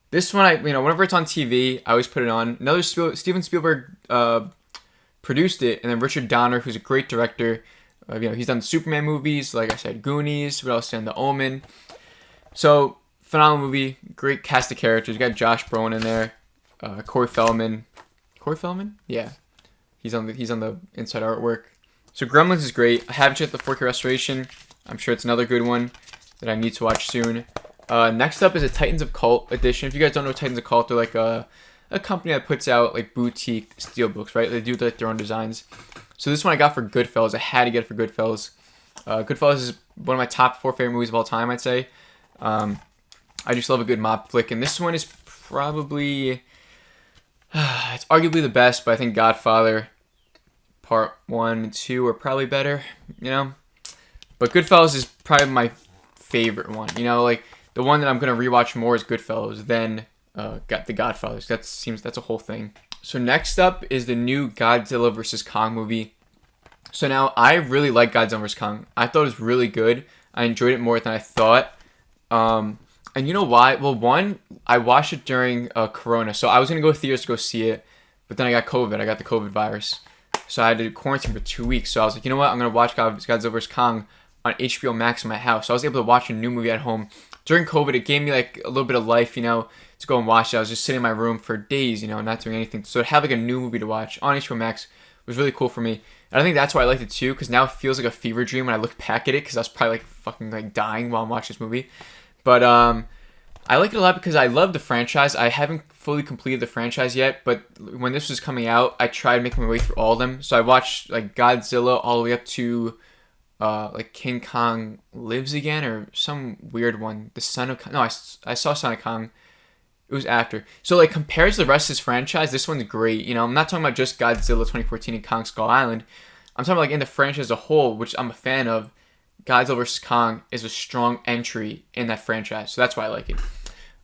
This one, whenever it's on TV, I always put it on. Another Steven Spielberg produced it, and then Richard Donner, who's a great director. He's done Superman movies, like I said, Goonies. What else? And The Omen. So, phenomenal movie. Great cast of characters. You got Josh Brolin in there. Corey Feldman. Corey Feldman? Yeah. He's on the inside artwork. So Gremlins is great. I haven't checked the 4K restoration. I'm sure it's another good one that I need to watch soon. Next up is a Titans of Cult edition. If you guys don't know Titans of Cult, they're like a company that puts out like boutique steelbooks, right? They do like their own designs. So this one I got for Goodfellas. I had to get it for Goodfellas. Goodfellas is one of my top 4 favorite movies of all time, I'd say. I just love a good mob flick, and this one is probably it's arguably the best, but I think Godfather Part 1 and 2 are probably better, But Goodfellas is probably my favorite one, like the one that I'm going to rewatch more is Goodfellas than The Godfathers. That's a whole thing. So next up is the new Godzilla vs. Kong movie. So now I really like Godzilla vs. Kong. I thought it was really good. I enjoyed it more than I thought. And you know why? Well, one, I watched it during Corona. So I was going to go to theaters to go see it, but then I got COVID. I got the COVID virus. So I had to quarantine for 2 weeks. So I was like, you know what? I'm going to watch Godzilla vs. Kong on HBO Max in my house. So I was able to watch a new movie at home. During COVID, it gave me like a little bit of life, to go and watch it. I was just sitting in my room for days, not doing anything. So to have like a new movie to watch on HBO Max was really cool for me. And I think that's why I liked it too, because now it feels like a fever dream when I look back at it, because I was probably like fucking like dying while I'm watching this movie. But I like it a lot because I love the franchise. I haven't fully completed the franchise yet, but when this was coming out, I tried making my way through all of them. So I watched like Godzilla all the way up to like King Kong Lives Again or some weird one. The Son of Kong. No, I saw Son of Kong. It was after. So like compared to the rest of this franchise, this one's great. I'm not talking about just Godzilla 2014 and Kong Skull Island. I'm talking about like in the franchise as a whole, which I'm a fan of. Godzilla vs. Kong is a strong entry in that franchise, so that's why I like it.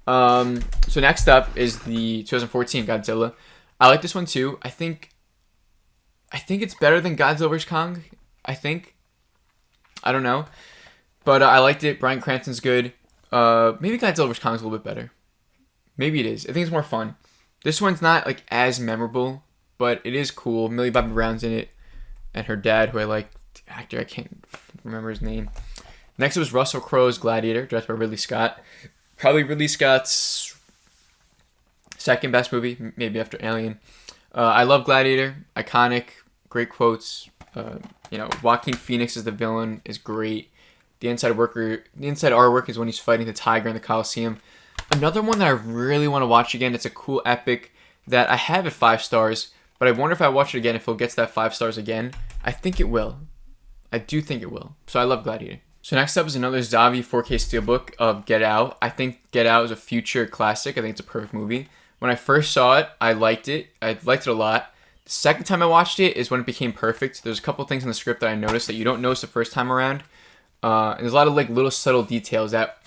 So next up is the 2014 Godzilla. I like this one too. I think it's better than Godzilla vs. Kong. I don't know. But I liked it. Bryan Cranston's good. Maybe Godzilla vs. Kong's a little bit better. Maybe it is. I think it's more fun. This one's not like as memorable, but it is cool. Millie Bobby Brown's in it, and her dad, who I like, the actor, I can't remember his name. Next, it was Russell Crowe's Gladiator, directed by Ridley Scott. Probably Ridley Scott's second best movie, maybe after Alien. I love Gladiator. Iconic, great quotes. Joaquin Phoenix as the villain is great. The inside artwork is when he's fighting the tiger in the Coliseum. Another one that I really want to watch again. It's a cool epic that I have at 5 stars, but I wonder if I watch it again, if it'll get to that 5 stars again. I think it will. I do think it will. So I love Gladiator. So next up is another Zavi 4K Steelbook of Get Out. I think Get Out is a future classic. I think it's a perfect movie. When I first saw it, I liked it. I liked it a lot. The second time I watched it is when it became perfect. There's a couple things in the script that I noticed that you don't notice the first time around. And there's a lot of like little subtle details that,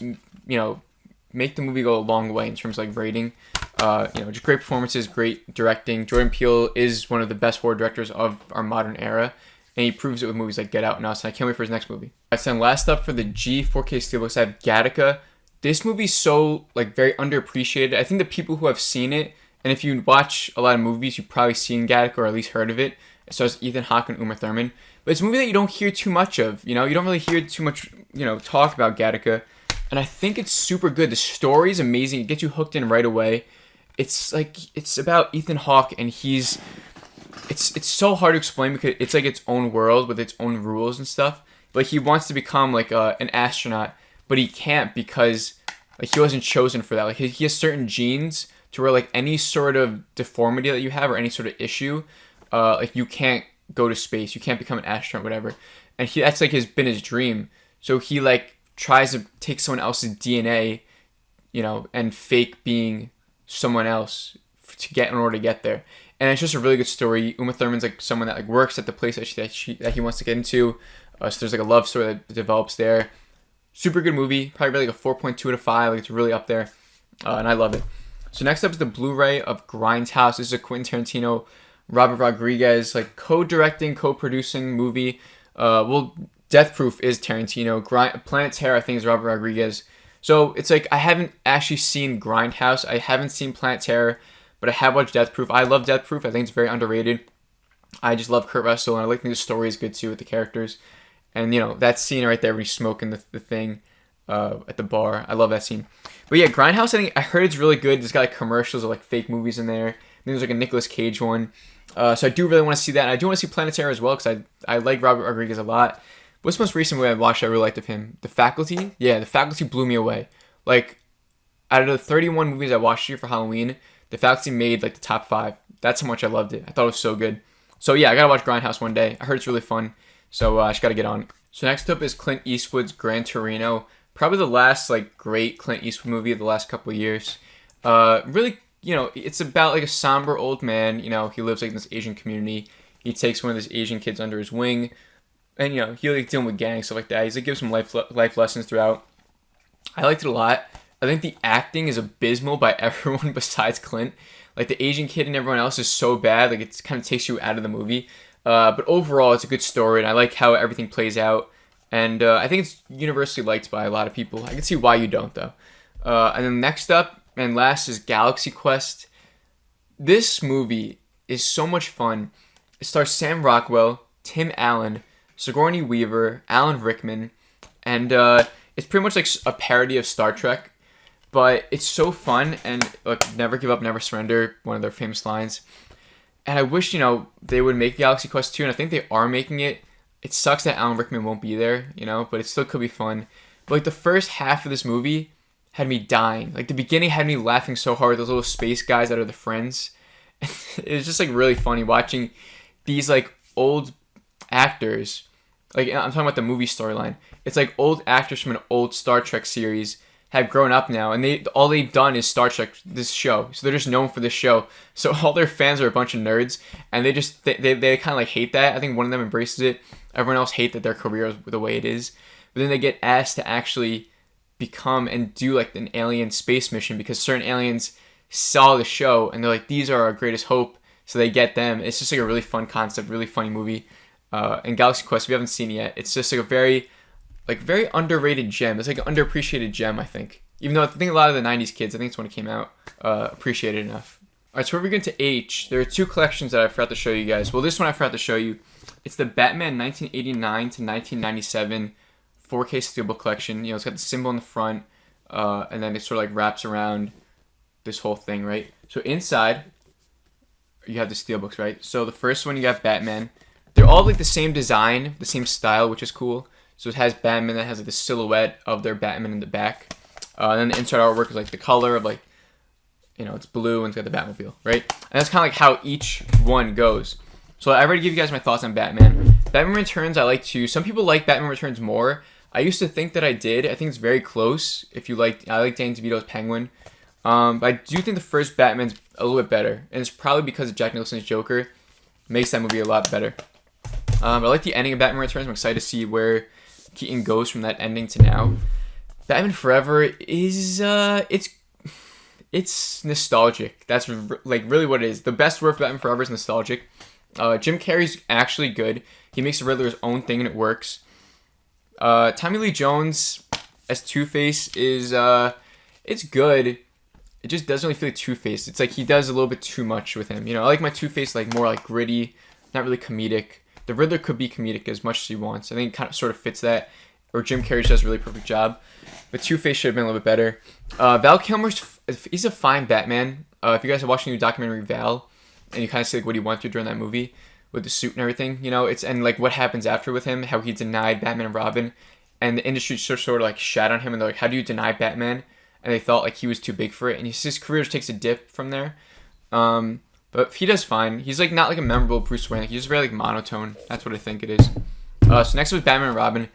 make the movie go a long way in terms of like rating. Just great performances, great directing. Jordan Peele is one of the best horror directors of our modern era, and he proves it with movies like Get Out and Us, and I can't wait for his next movie. Alright, so then last up for the G 4K Steelbooks, I have Gattaca. This movie's so like very underappreciated. I think the people who have seen it, and if you watch a lot of movies, you've probably seen Gattaca or at least heard of it. It stars Ethan Hawke and Uma Thurman. But it's a movie that you don't hear too much of. You don't really hear too much, talk about Gattaca. And I think it's super good. The story is amazing. It gets you hooked in right away. It's about Ethan Hawke, and it's so hard to explain because it's like its own world with its own rules and stuff. But he wants to become like an astronaut, but he can't because like he wasn't chosen for that. Like he has certain genes to where like any sort of deformity that you have or any sort of issue, like you can't go to space. You can't become an astronaut, whatever. And that's like been his dream. So he like tries to take someone else's DNA, and fake being someone else in order to get there. And it's just a really good story. Uma Thurman's like someone that like works at the place that he wants to get into. So there's like a love story that develops there. Super good movie. Probably like a 4.2 out of 5. Like it's really up there, and I love it. So next up is the Blu-ray of Grindhouse. This is a Quentin Tarantino, Robert Rodriguez like co-directing, co-producing movie. Death Proof is Tarantino. Planet Terror I think is Robert Rodriguez. So it's like I haven't actually seen Grindhouse. I haven't seen Planet Terror, but I have watched Death Proof. I love Death Proof. I think it's very underrated. I just love Kurt Russell, and I think the story is good too with the characters. And that scene right there when he's smoking the thing at the bar. I love that scene. But yeah, Grindhouse, I heard it's really good. There's got like commercials of like fake movies in there. There's like a Nicolas Cage one. So I do really want to see that. And I do want to see Planet Terror as well because I like Robert Rodriguez a lot. What's the most recent movie I watched I really liked of him? The Faculty? Yeah, The Faculty blew me away. Like, out of the 31 movies I watched here for Halloween, The Faculty made like the top 5. That's how much I loved it. I thought it was so good. So yeah, I gotta watch Grindhouse one day. I heard it's really fun. So I just gotta get on it. So next up is Clint Eastwood's Gran Torino. Probably the last like great Clint Eastwood movie of the last couple of years. Really, it's about like a somber old man. He lives like in this Asian community. He takes one of his Asian kids under his wing. And, he like dealing with gangs, stuff like that. He's like gives some life lessons throughout. I liked it a lot. I think the acting is abysmal by everyone besides Clint. Like the Asian kid and everyone else is so bad. Like it kind of takes you out of the movie. But overall, it's a good story, and I like how everything plays out. And I think it's universally liked by a lot of people. I can see why you don't, though. And then next up and last is Galaxy Quest. This movie is so much fun. It stars Sam Rockwell, Tim Allen, Sigourney Weaver, Alan Rickman, and it's pretty much like a parody of Star Trek, but it's so fun, and look, never give up, never surrender, one of their famous lines. And I wish, they would make Galaxy Quest 2, and I think they are making it. It sucks that Alan Rickman won't be there, but it still could be fun. But like the first half of this movie had me dying. Like the beginning had me laughing so hard, those little space guys that are the friends. It was just like really funny watching these like old actors, like I'm talking about the movie storyline. It's like old actors from an old Star Trek series have grown up now, and all they've done is Star Trek, this show. So they're just known for this show. So all their fans are a bunch of nerds, and they kind of like hate that. I think one of them embraces it. Everyone else hates that their career is the way it is. But then they get asked to actually become and do like an alien space mission because certain aliens saw the show and they're like, these are our greatest hope. So they get them. It's just like a really fun concept, really funny movie. And Galaxy Quest, if you haven't seen it yet, it's just like a very like very underrated gem. It's like an underappreciated gem, I think. Even though I think a lot of the 90s kids, I think it's when it came out, appreciated enough. Alright, so we're going to H. There are two collections that I forgot to show you guys. Well, this one I forgot to show you. It's the Batman 1989 to 1997 4K Steelbook collection. You know, it's got the symbol in the front, and then it sort of like wraps around this whole thing, right? So inside, you have the Steelbooks, right? So the first one, you got Batman. They're all like the same design, the same style, which is cool. So it has Batman that has like the silhouette of their Batman in the back. And then the inside artwork is like the color of like, you know, it's blue and it's got the Batmobile, right? And that's kind of like how each one goes. So I already give you guys my thoughts on Batman. Batman Returns I like too. Some people like Batman Returns more. I used to think that I did. I think it's very close. If you like, I like Danny DeVito's Penguin. But I do think the first Batman's a little bit better. And it's probably because of Jack Nicholson's Joker. Makes that movie a lot better. I like the ending of Batman Returns. I'm excited to see where Keaton goes from that ending to now. Batman Forever is, it's nostalgic. That's like really what it is. The best word for Batman Forever is nostalgic. Jim Carrey's actually good. He makes the Riddler his own thing and it works. Tommy Lee Jones as Two-Face is, it's good. It just doesn't really feel like Two-Face. It's like he does a little bit too much with him. You know, I like my Two-Face like more like gritty, not really comedic. The Riddler could be comedic as much as he wants. I think it kind of sort of fits that. Or Jim Carrey does a really perfect job. But Two-Face should have been a little bit better. Val Kilmer's, he's a fine Batman. If you guys are watching the documentary Val, and you kind of see like what he went through during that movie with the suit and everything, you know, it's and like what happens after with him, how he denied Batman and Robin, and the industry sort of like shat on him, and they're like, how do you deny Batman? And they thought like he was too big for it, and his career just takes a dip from there. But he does fine. He's like not like a memorable Bruce Wayne. Like, he's just very like monotone. That's what I think it is. So next was Batman and Robin.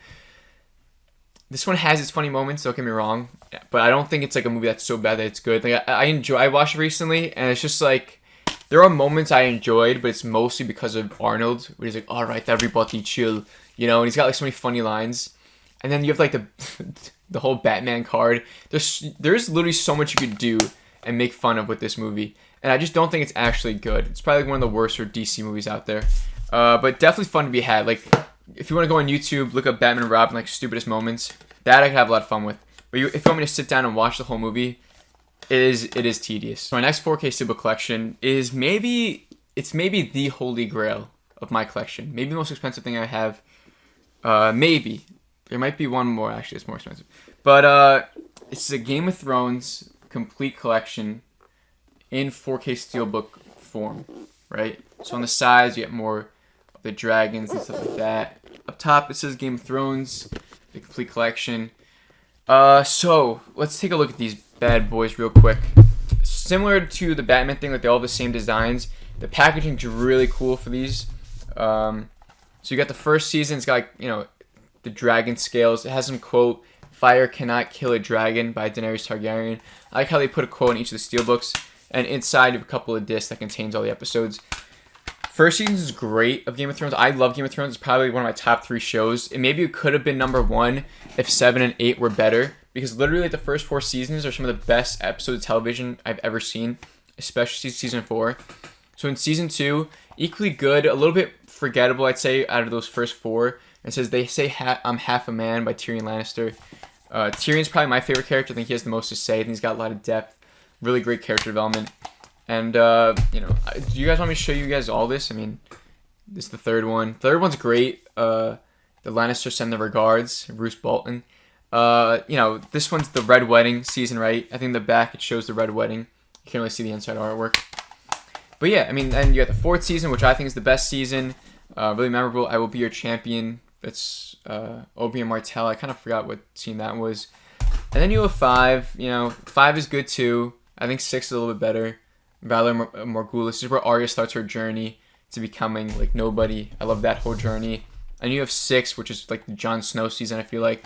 This one has its funny moments, don't get me wrong, but I don't think it's like a movie that's so bad that it's good. Like I watched it recently, and it's just like there are moments I enjoyed, but it's mostly because of Arnold, where he's like, "All right, everybody, chill," you know, and he's got like so many funny lines. And then you have like the whole Batman card. There's literally so much you could do and make fun of with this movie, and I just don't think it's actually good. It's probably like one of the worst DC movies out there, but definitely fun to be had. Like, if you want to go on YouTube, look up Batman and Robin, like stupidest moments. That I could have a lot of fun with. But if you want me to sit down and watch the whole movie, it is tedious. So my next 4K Steelbook collection is maybe the holy grail of my collection. Maybe the most expensive thing I have. Maybe. There might be one more, actually, it's more expensive. But it's a Game of Thrones complete collection in 4K Steelbook form, right? So on the sides, you get more of the dragons and stuff like that. Up top, it says Game of Thrones, the complete collection. So let's take a look at these bad boys real quick. Similar to the Batman thing, like they all have the same designs. The packaging's really cool for these. So you got the first season. It's got like, you know, the dragon scales. It has some quote, "Fire cannot kill a dragon" by Daenerys Targaryen. I like how they put a quote in each of the steelbooks. And inside you have a couple of discs that contains all the episodes. First season is great of Game of Thrones. I love Game of Thrones. It's probably one of my top 3 shows. And maybe it could have been number 1 if 7 and 8 were better. Because literally like, the first 4 seasons are some of the best episodes of television I've ever seen. Especially season 4. So in season 2, equally good. A little bit forgettable, I'd say, out of those first 4. It says, "They say I'm half a man" by Tyrion Lannister. Tyrion's probably my favorite character. I think he has the most to say. I think he's got a lot of depth. Really great character development. And, you know, do you guys want me to show you guys all this? I mean, this is the third one. Third one's great. The Lannisters send their regards. Bruce Bolton. You know, this one's the Red Wedding season, right? I think in the back it shows the Red Wedding. You can't really see the inside artwork. But yeah, I mean, then you got the 4th season, which I think is the best season. Really memorable. "I Will Be Your Champion." It's Obi and Martell. I kind of forgot what scene that was. And then you have 5. You know, 5 is good too. I think 6 is a little bit better. Valor Morghulis. This is where Arya starts her journey to becoming like nobody. I love that whole journey. And you have 6, which is like the Jon Snow season, I feel like.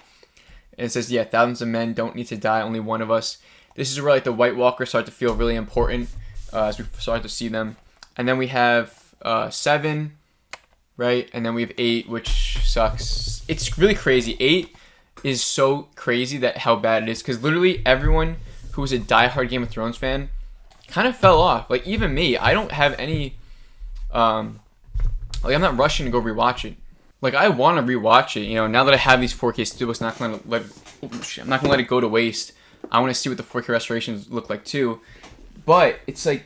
And it says, yeah, "Thousands of men don't need to die, only one of us." This is where like the White Walkers start to feel really important as we start to see them. And then we have 7, right? And then we have 8, which sucks. It's really crazy. 8 is so crazy that how bad it is, because literally everyone who was a diehard Game of Thrones fan kind of fell off. Like even me, I don't have any like I'm not rushing to go rewatch it. like I want to rewatch it. You know, now that I have these 4K steelbooks, I'm not gonna let it go to waste. I want to see what the 4K restorations look like too. But it's like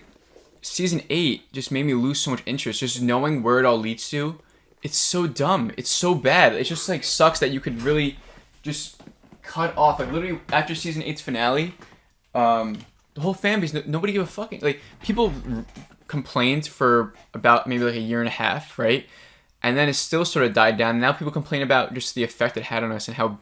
season 8 just made me lose so much interest. Just knowing where it all leads to, it's so dumb. It's so bad. It just like sucks that you could really just cut off. Like literally after season 8's finale, the whole fan base, nobody gave a fucking like. People complained for about maybe like a year and a half, right? And then it still sort of died down. Now people complain about just the effect it had on us and how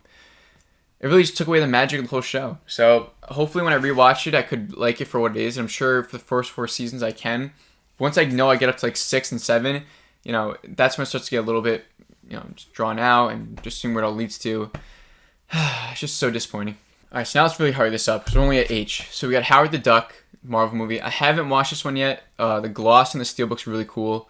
it really just took away the magic of the whole show. So hopefully when I rewatch it, I could like it for what it is. And I'm sure for the first 4 seasons I can. Once I know I get up to like 6 and 7, you know, that's when it starts to get a little bit, you know, just drawn out and just seeing where it all leads to. It's just so disappointing. Alright, so now let's really hurry this up because we're only at H. So we got Howard the Duck, Marvel movie. I haven't watched this one yet. The gloss in the steelbook's really cool.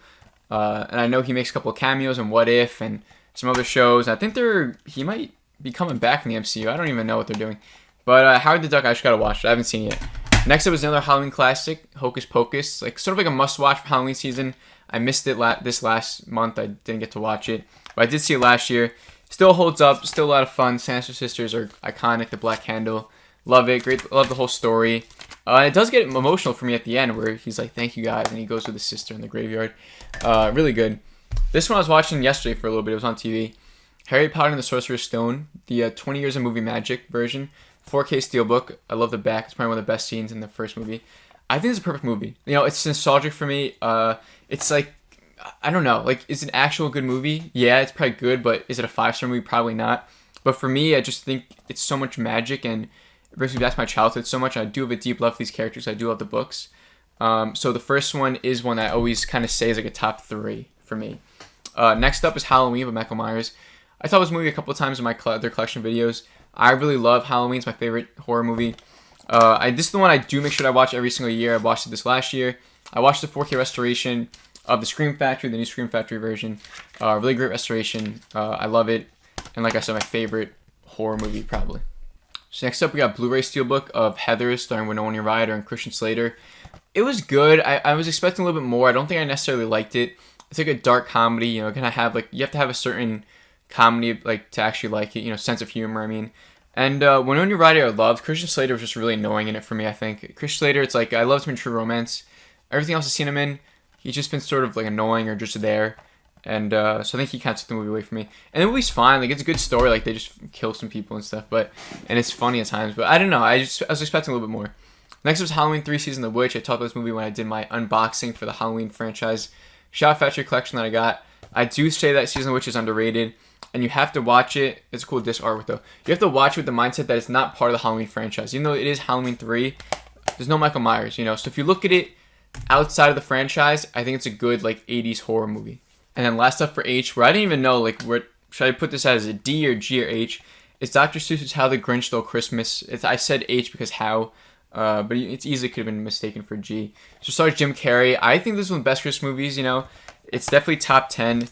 And I know he makes a couple of cameos in What If and some other shows. I think he might be coming back in the MCU. I don't even know what they're doing. But Howard the Duck, I just gotta watch it. I haven't seen it yet. Next up is another Halloween classic, Hocus Pocus. Like sort of like a must-watch for Halloween season. I missed it this last month. I didn't get to watch it. But I did see it last year. Still holds up. Still a lot of fun. Sinister Sisters are iconic. The Black Candle. Love it. Great. Love the whole story. It does get emotional for me at the end where he's like, thank you guys. And he goes with his sister in the graveyard. Really good. This one I was watching yesterday for a little bit. It was on TV. Harry Potter and the Sorcerer's Stone. The 20 Years of Movie Magic version. 4K Steelbook. I love the back. It's probably one of the best scenes in the first movie. I think it's a perfect movie. You know, it's nostalgic for me. It's like, I don't know. Like, is it an actual good movie? Yeah, it's probably good, but is it a 5-star movie? Probably not. But for me, I just think it's so much magic and it brings me back to my childhood so much. I do have a deep love for these characters. I do love the books. So the first one is one that I always kind of say is like a top 3 for me. Next up is Halloween with Michael Myers. I saw this movie a couple of times in my other collection videos. I really love Halloween. It's my favorite horror movie. This is the one I do make sure I watch every single year. I watched it this last year. I watched the 4K restoration of the Scream Factory, the new Scream Factory version. Really great restoration. I love it. And like I said, my favorite horror movie probably. So next up, we got Blu-ray Steelbook of Heathers starring Winona Ryder and Christian Slater. It was good. I was expecting a little bit more. I don't think I necessarily liked it. It's like a dark comedy. You know, kind of have like you have to have a certain comedy like to actually like it. You know, sense of humor. I mean, and Winona Ryder I loved. Christian Slater was just really annoying in it for me. I think Christian Slater. It's like I loved him in True Romance. Everything else I've seen him in, he's just been sort of like annoying or just there. And so I think he kind of took the movie away from me. And the movie's fine. Like, it's a good story. Like, they just kill some people and stuff. And it's funny at times. But I don't know. I was expecting a little bit more. Next was Halloween 3 Season of the Witch. I talked about this movie when I did my unboxing for the Halloween franchise Shout Factory collection that I got. I do say that Season of the Witch is underrated. And you have to watch it. It's cool disc artwork, though. You have to watch it with the mindset that it's not part of the Halloween franchise. Even though it is Halloween 3, there's no Michael Myers, you know. So if you look at it outside of the franchise, I think it's a good, like, 80s horror movie. And then last up for H, where I didn't even know, like, should I put this as a D or G or H? It's Dr. Seuss's How the Grinch Stole Christmas. I said H because how, but it's easily could have been mistaken for G. So stars Jim Carrey. I think this is one of the best Christmas movies, you know. It's definitely top 10.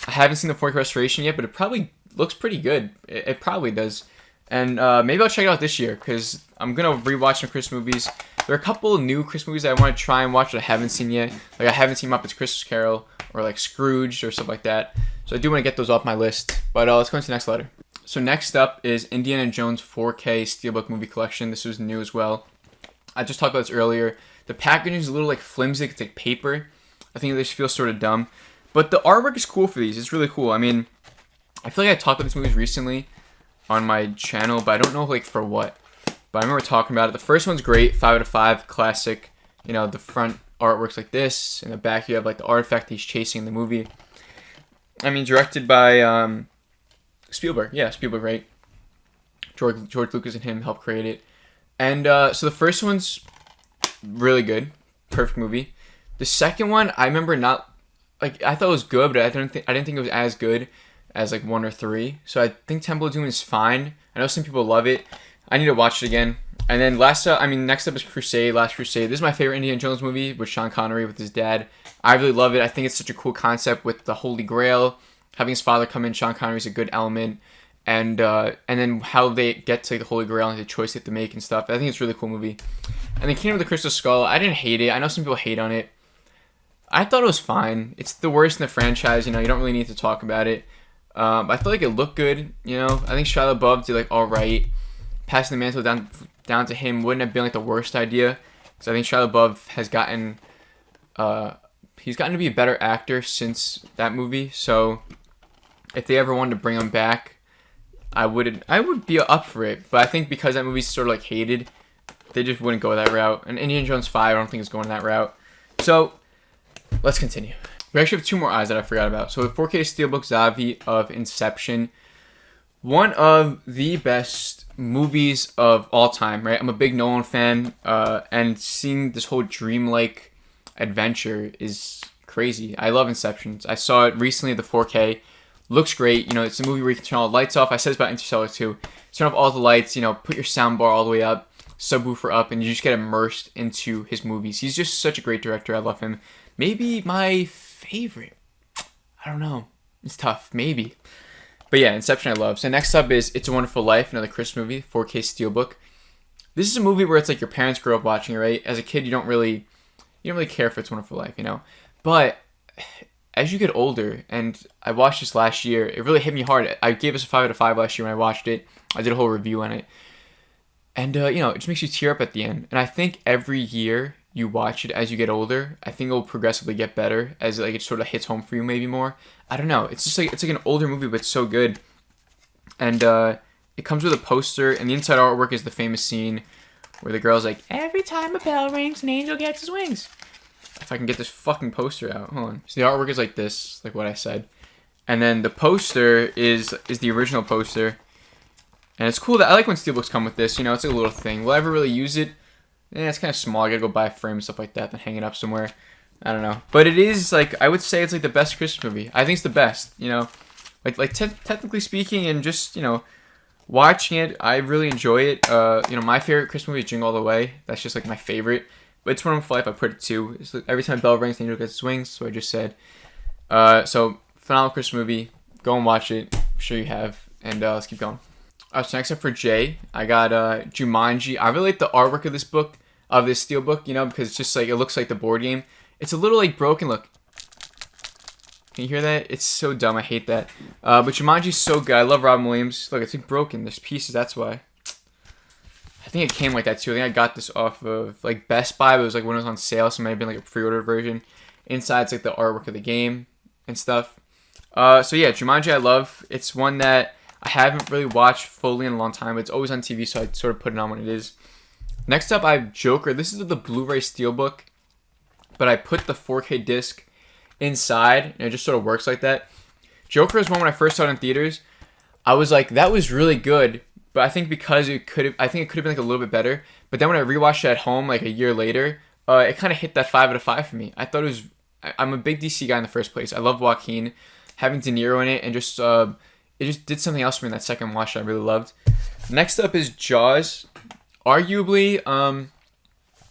I haven't seen the 4K restoration yet, but it probably looks pretty good. It probably does. And maybe I'll check it out this year because I'm going to rewatch some Christmas movies. There are a couple of new Christmas movies that I want to try and watch that I haven't seen yet. Like, I haven't seen Muppets Christmas Carol or, like, Scrooge or stuff like that. So I do want to get those off my list. But let's go into the next letter. So next up is Indiana Jones 4K Steelbook Movie Collection. This was new as well. I just talked about this earlier. The packaging is a little, like, flimsy. It's like paper. I think they just feel sort of dumb. But the artwork is cool for these. It's really cool. I mean, I feel like I talked about these movies recently on my channel, but I don't know, like, for what. But I remember talking about it. The first one's great, 5 out of 5, classic. You know, the front artwork's like this. In the back, you have like the artifact he's chasing in the movie. I mean, directed by Spielberg. Yeah, Spielberg, right? George Lucas and him helped create it. And so the first one's really good, perfect movie. The second one, I remember not like I thought it was good, but I didn't think it was as good as like 1 or 3. So I think Temple of Doom is fine. I know some people love it. I need to watch it again. And then next up is Crusade, Last Crusade. This is my favorite Indiana Jones movie with Sean Connery with his dad. I really love it. I think it's such a cool concept with the Holy Grail. Having his father come in, Sean Connery's a good element. And then how they get to the Holy Grail and the choice they have to make and stuff. I think it's a really cool movie. And then Kingdom of the Crystal Skull, I didn't hate it. I know some people hate on it. I thought it was fine. It's the worst in the franchise. You know, you don't really need to talk about it. I feel like it looked good. I think Shia LaBeouf did like all right. Passing the mantle down to him wouldn't have been like the worst idea, because I think Shia LaBeouf has gotten he's gotten to be a better actor since that movie. So if they ever wanted to bring him back, I would be up for it. But I think because that movie's sort of like hated, they just wouldn't go that route. And Indiana Jones 5, I don't think is going that route. So let's continue. We actually have two more eyes that I forgot about. So the 4K Steelbook Zavi of Inception, one of the best movies of all time, right? I'm a big Nolan fan, and seeing this whole dreamlike adventure is crazy. I love Inception. I saw it recently at the 4K. Looks great. It's a movie where you can turn all the lights off. I said this about Interstellar too. Turn off all the lights, put your soundbar all the way up, subwoofer up, and you just get immersed into his movies. He's just such a great director. I love him. Maybe my favorite. I don't know. It's tough. Maybe. But yeah, Inception I love. So next up is It's a Wonderful Life, another Christmas movie, 4K Steelbook. This is a movie where it's like your parents grew up watching it, right? As a kid, you don't really care for It's a Wonderful Life, But as you get older, and I watched this last year, it really hit me hard. I gave us a 5 out of 5 last year when I watched it. I did a whole review on it. And, it just makes you tear up at the end. And I think every year you watch it as you get older, I think it'll progressively get better as it sort of hits home for you maybe more. I don't know. It's just like, it's like an older movie, but it's so good. And it comes with a poster, and the inside artwork is the famous scene where the girl's like, every time a bell rings, an angel gets his wings. If I can get this fucking poster out. Hold on. So the artwork is like this, like what I said. And then the poster is the original poster. And it's cool that I like when steelbooks come with this. It's like a little thing. Will I ever really use it? It's kind of small. I gotta go buy a frame and stuff like that, then hang it up somewhere. I don't know. But it is, like, I would say it's like the best Christmas movie. I think it's the best, technically speaking, and just, watching it, I really enjoy it. My favorite Christmas movie is Jingle All the Way. That's just like my favorite. But It's Wonderful Life, I put it 2. It's like every time a bell rings, the angel gets his wings. So I just said. So phenomenal Christmas movie. Go and watch it. I'm sure you have. And let's keep going. So next up for Jay, I got Jumanji. I really like the artwork of this book, of this steelbook, because it's just like, it looks like the board game. It's a little like broken. Look. Can you hear that? It's so dumb. I hate that. But Jumanji's so good. I love Robin Williams. Look, it's like broken. There's pieces. That's why. I think it came like that too. I think I got this off of like Best Buy, but it was like when it was on sale, so it might have been like a pre-order version. Inside, it's like the artwork of the game and stuff. So yeah, Jumanji I love. It's one that I haven't really watched fully in a long time, but it's always on TV, so I sort of put it on when it is. Next up, I have Joker. This is the Blu-ray Steelbook, but I put the 4K disc inside, and it just sort of works like that. Joker is one when I first saw it in theaters. I was like, that was really good, but I think because it could have been like a little bit better. But then when I rewatched it at home like a year later, it kind of hit that 5 out of 5 for me. I thought it was. I'm a big DC guy in the first place. I love Joaquin, having De Niro in it, and just it just did something else for me in that second watch that I really loved. Next up is Jaws, arguably one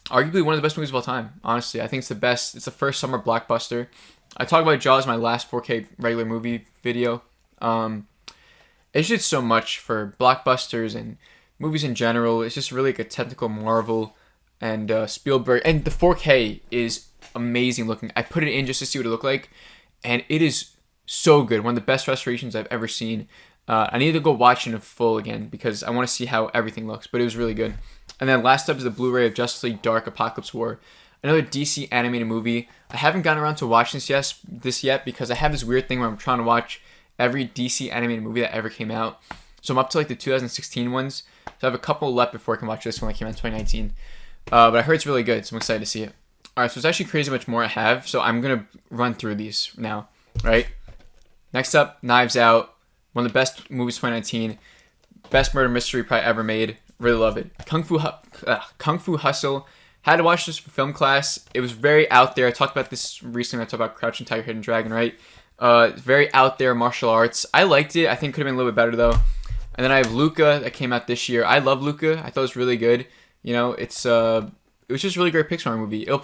of the best movies of all time. Honestly, I think it's the best. It's the first summer blockbuster. I talked about Jaws in my last 4K regular movie video. It did so much for blockbusters and movies in general. It's just really like a technical marvel. And Spielberg, and the 4K is amazing looking. I put it in just to see what it looked like, and it is so good. One of the best restorations I've ever seen. I need to go watch it in full again because I want to see how everything looks, but it was really good. And then last up is the Blu-ray of Justice League Dark Apocalypse War, another DC animated movie. I haven't gotten around to watching this yet because I have this weird thing where I'm trying to watch every DC animated movie that ever came out. So I'm up to like the 2016 ones. So I have a couple left before I can watch this one that came out in 2019. But I heard it's really good, so I'm excited to see it. Alright, so it's actually crazy how much more I have, so I'm going to run through these now, right? Next up, Knives Out, one of the best movies of 2019. Best murder mystery probably ever made. Really love it. Kung Fu Hustle. Had to watch this for film class. It was very out there. I talked about this recently when I talked about Crouching Tiger, Hidden Dragon, right? Very out there martial arts. I liked it. I think it could have been a little bit better, though. And then I have Luca that came out this year. I love Luca. I thought it was really good. It was just a really great Pixar movie. It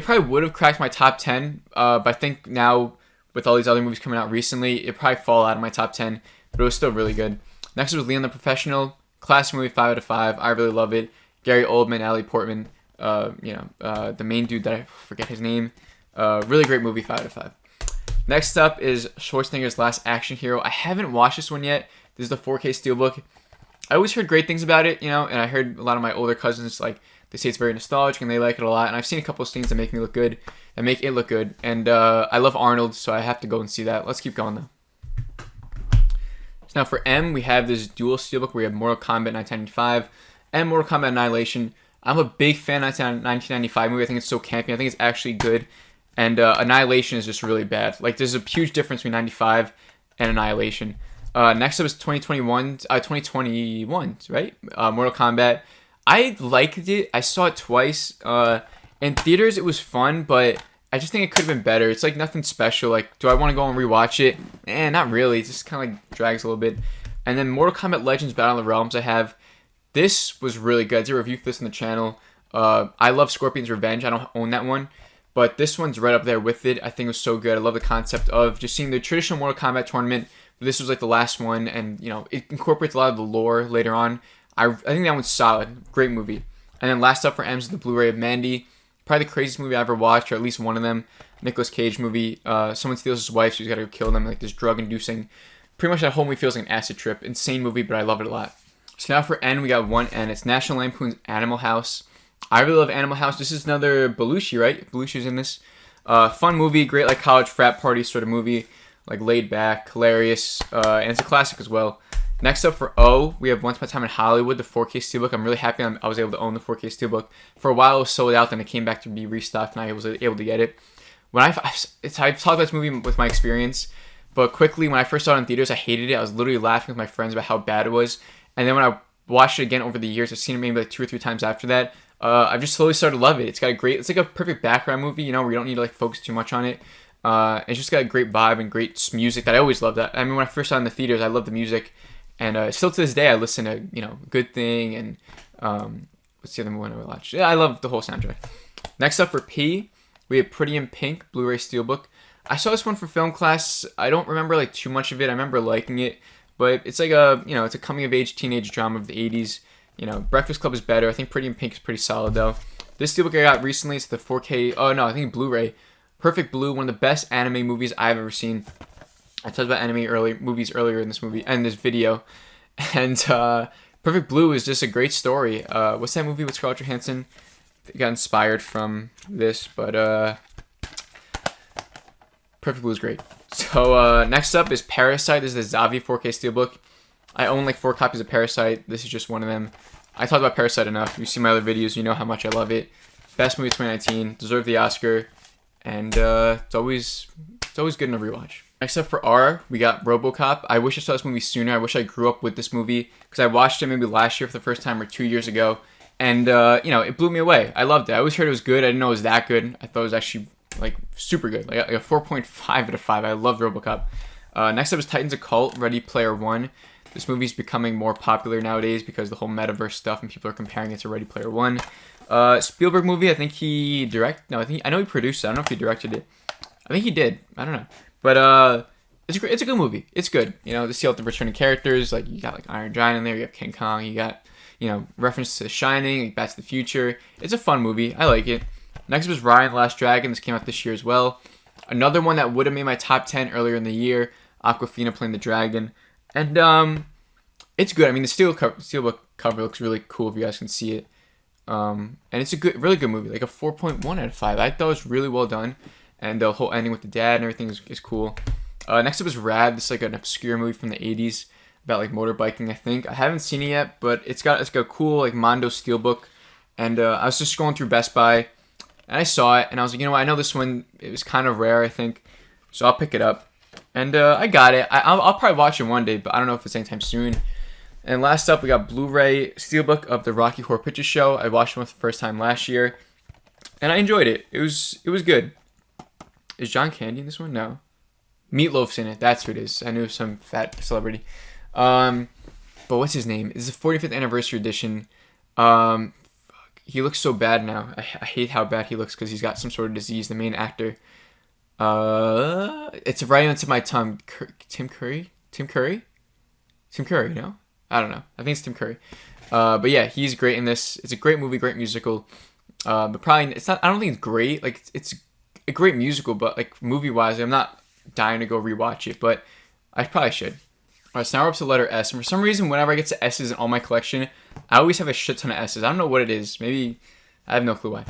probably would have cracked my top 10, but I think now with all these other movies coming out recently, it probably fall out of my top 10, but it was still really good. Next was Leon the Professional, classic movie, 5 out of 5. I really love it. Gary Oldman, Natalie Portman, the main dude that I forget his name. Really great movie, 5 out of 5. Next up is Schwarzenegger's Last Action Hero. I haven't watched this one yet. This is the 4K Steelbook. I always heard great things about it, and I heard a lot of my older cousins, like, they say it's very nostalgic and they like it a lot. And I've seen a couple of scenes that make it look good. And I love Arnold, so I have to go and see that. Let's keep going, though. So now for M, we have this dual Steelbook where we have Mortal Kombat 1995 and Mortal Kombat Annihilation. I'm a big fan of the 1995 movie. I think it's so campy. I think it's actually good. And Annihilation is just really bad. Like, there's a huge difference between 95 and Annihilation. Next up is 2021, right? Mortal Kombat. I liked it. I saw it twice. In theaters, it was fun, but I just think it could have been better. It's like nothing special. Like, do I want to go and rewatch it? Not really. It just kind of like drags a little bit. And then Mortal Kombat Legends Battle of the Realms I have. This was really good. I did a review for this on the channel. I love Scorpion's Revenge. I don't own that one. But this one's right up there with it. I think it was so good. I love the concept of just seeing the traditional Mortal Kombat tournament. This was like the last one, and it incorporates a lot of the lore later on. I think that one's solid. Great movie. And then last up for M's is the Blu-ray of Mandy. Probably the craziest movie I ever watched, or at least one of them. Nicolas Cage movie. Someone steals his wife, so he's got to kill them. Like this drug-inducing. Pretty much that whole movie feels like an acid trip. Insane movie, but I love it a lot. So now for N, we got one N. It's National Lampoon's Animal House. I really love Animal House. This is another Belushi, right? Belushi's in this. Fun movie, great like college frat party sort of movie. Like laid back, hilarious, and it's a classic as well. Next up for O, we have Once Upon a Time in Hollywood, the 4K Steelbook. I'm really happy I was able to own the 4K Steelbook. For a while it was sold out, then it came back to be restocked, and I was able to get it. I've talked about this movie with my experience, but quickly, when I first saw it in theaters, I hated it. I was literally laughing with my friends about how bad it was. And then when I watched it again over the years, I've seen it maybe like 2 or 3 times after that, I've just slowly started to love it. It's like a perfect background movie, where you don't need to like focus too much on it. It's just got a great vibe and great music that I always loved. That. I mean, when I first saw it in the theaters, I loved the music. And still to this day, I listen to, Good Thing and what's the other one I watched? Yeah, I love the whole soundtrack. Next up for P, we have Pretty in Pink, Blu-ray Steelbook. I saw this one for film class. I don't remember like too much of it. I remember liking it, but it's like it's a coming-of-age teenage drama of the 80s. Breakfast Club is better. I think Pretty in Pink is pretty solid though. This Steelbook I got recently, it's the 4K. Oh no, I think Blu-ray. Perfect Blue, one of the best anime movies I've ever seen. I talked about movies earlier in this video, and Perfect Blue is just a great story. What's that movie with Scarlett Johansson? It got inspired from this, but Perfect Blue is great. So next up is Parasite. This is the Zavvi 4K Steelbook. I own like 4 copies of Parasite. This is just one of them. I talked about Parasite enough. If you see my other videos, you know how much I love it. Best movie of 2019. Deserved the Oscar. And it's always good in a rewatch. Next up for R, we got Robocop. I wish I saw this movie sooner. I wish I grew up with this movie because I watched it maybe last year for the first time or 2 years ago. And, it blew me away. I loved it. I always heard it was good. I didn't know it was that good. I thought it was actually, like, super good. Like a 4.5 out of 5. I loved Robocop. Next up is Titans Occult, Ready Player One. This movie's becoming more popular nowadays because the whole metaverse stuff and people are comparing it to Ready Player One. Spielberg movie, I think he directed. No, I know he produced it. I don't know if he directed it. I think he did. I don't know. But it's a good movie. It's good. To see all the returning characters. Like you got like Iron Giant in there. You have King Kong. You got reference to The Shining, like Back to the Future. It's a fun movie. I like it. Next was Ryan the Last Dragon. This came out this year as well. Another one that would have made my top 10 earlier in the year. Awkwafina playing the dragon. And it's good. I mean, the Steelbook cover looks really cool if you guys can see it. And it's a really good movie, like a 4.1 out of 5. I thought it was really well done, and the whole ending with the dad and everything is cool. Next up is Rad. This is like an obscure movie from the 80s about like motorbiking. I think I haven't seen it yet, but it's got a cool like Mondo Steelbook. And I was just scrolling through Best Buy, and I saw it, and I was like, I know this one. It was kind of rare, I think, so I'll pick it up. And I got it. I'll probably watch it one day, but I don't know if it's anytime soon. And last up, we got Blu-ray Steelbook of the Rocky Horror Picture Show. I watched it for the first time last year, and I enjoyed it. It was good. Is John Candy in this one? No. Meatloaf's in it. That's who it is. I knew some fat celebrity. But what's his name? This is the 45th anniversary edition. He looks so bad now. I hate how bad he looks because he's got some sort of disease. The main actor. It's right onto my tongue. Tim Curry? Tim Curry, no? I don't know. I think it's Tim Curry. But yeah, he's great in this. It's a great movie, great musical. But probably, it's not, I don't think it's great. Like, it's a great musical, but like movie-wise, I'm not dying to go rewatch it, but I probably should. Alright, so now we're up to the letter S, and for some reason, whenever I get to S's in all my collection, I always have a shit ton of S's. I don't know what it is. Maybe, I have no clue why.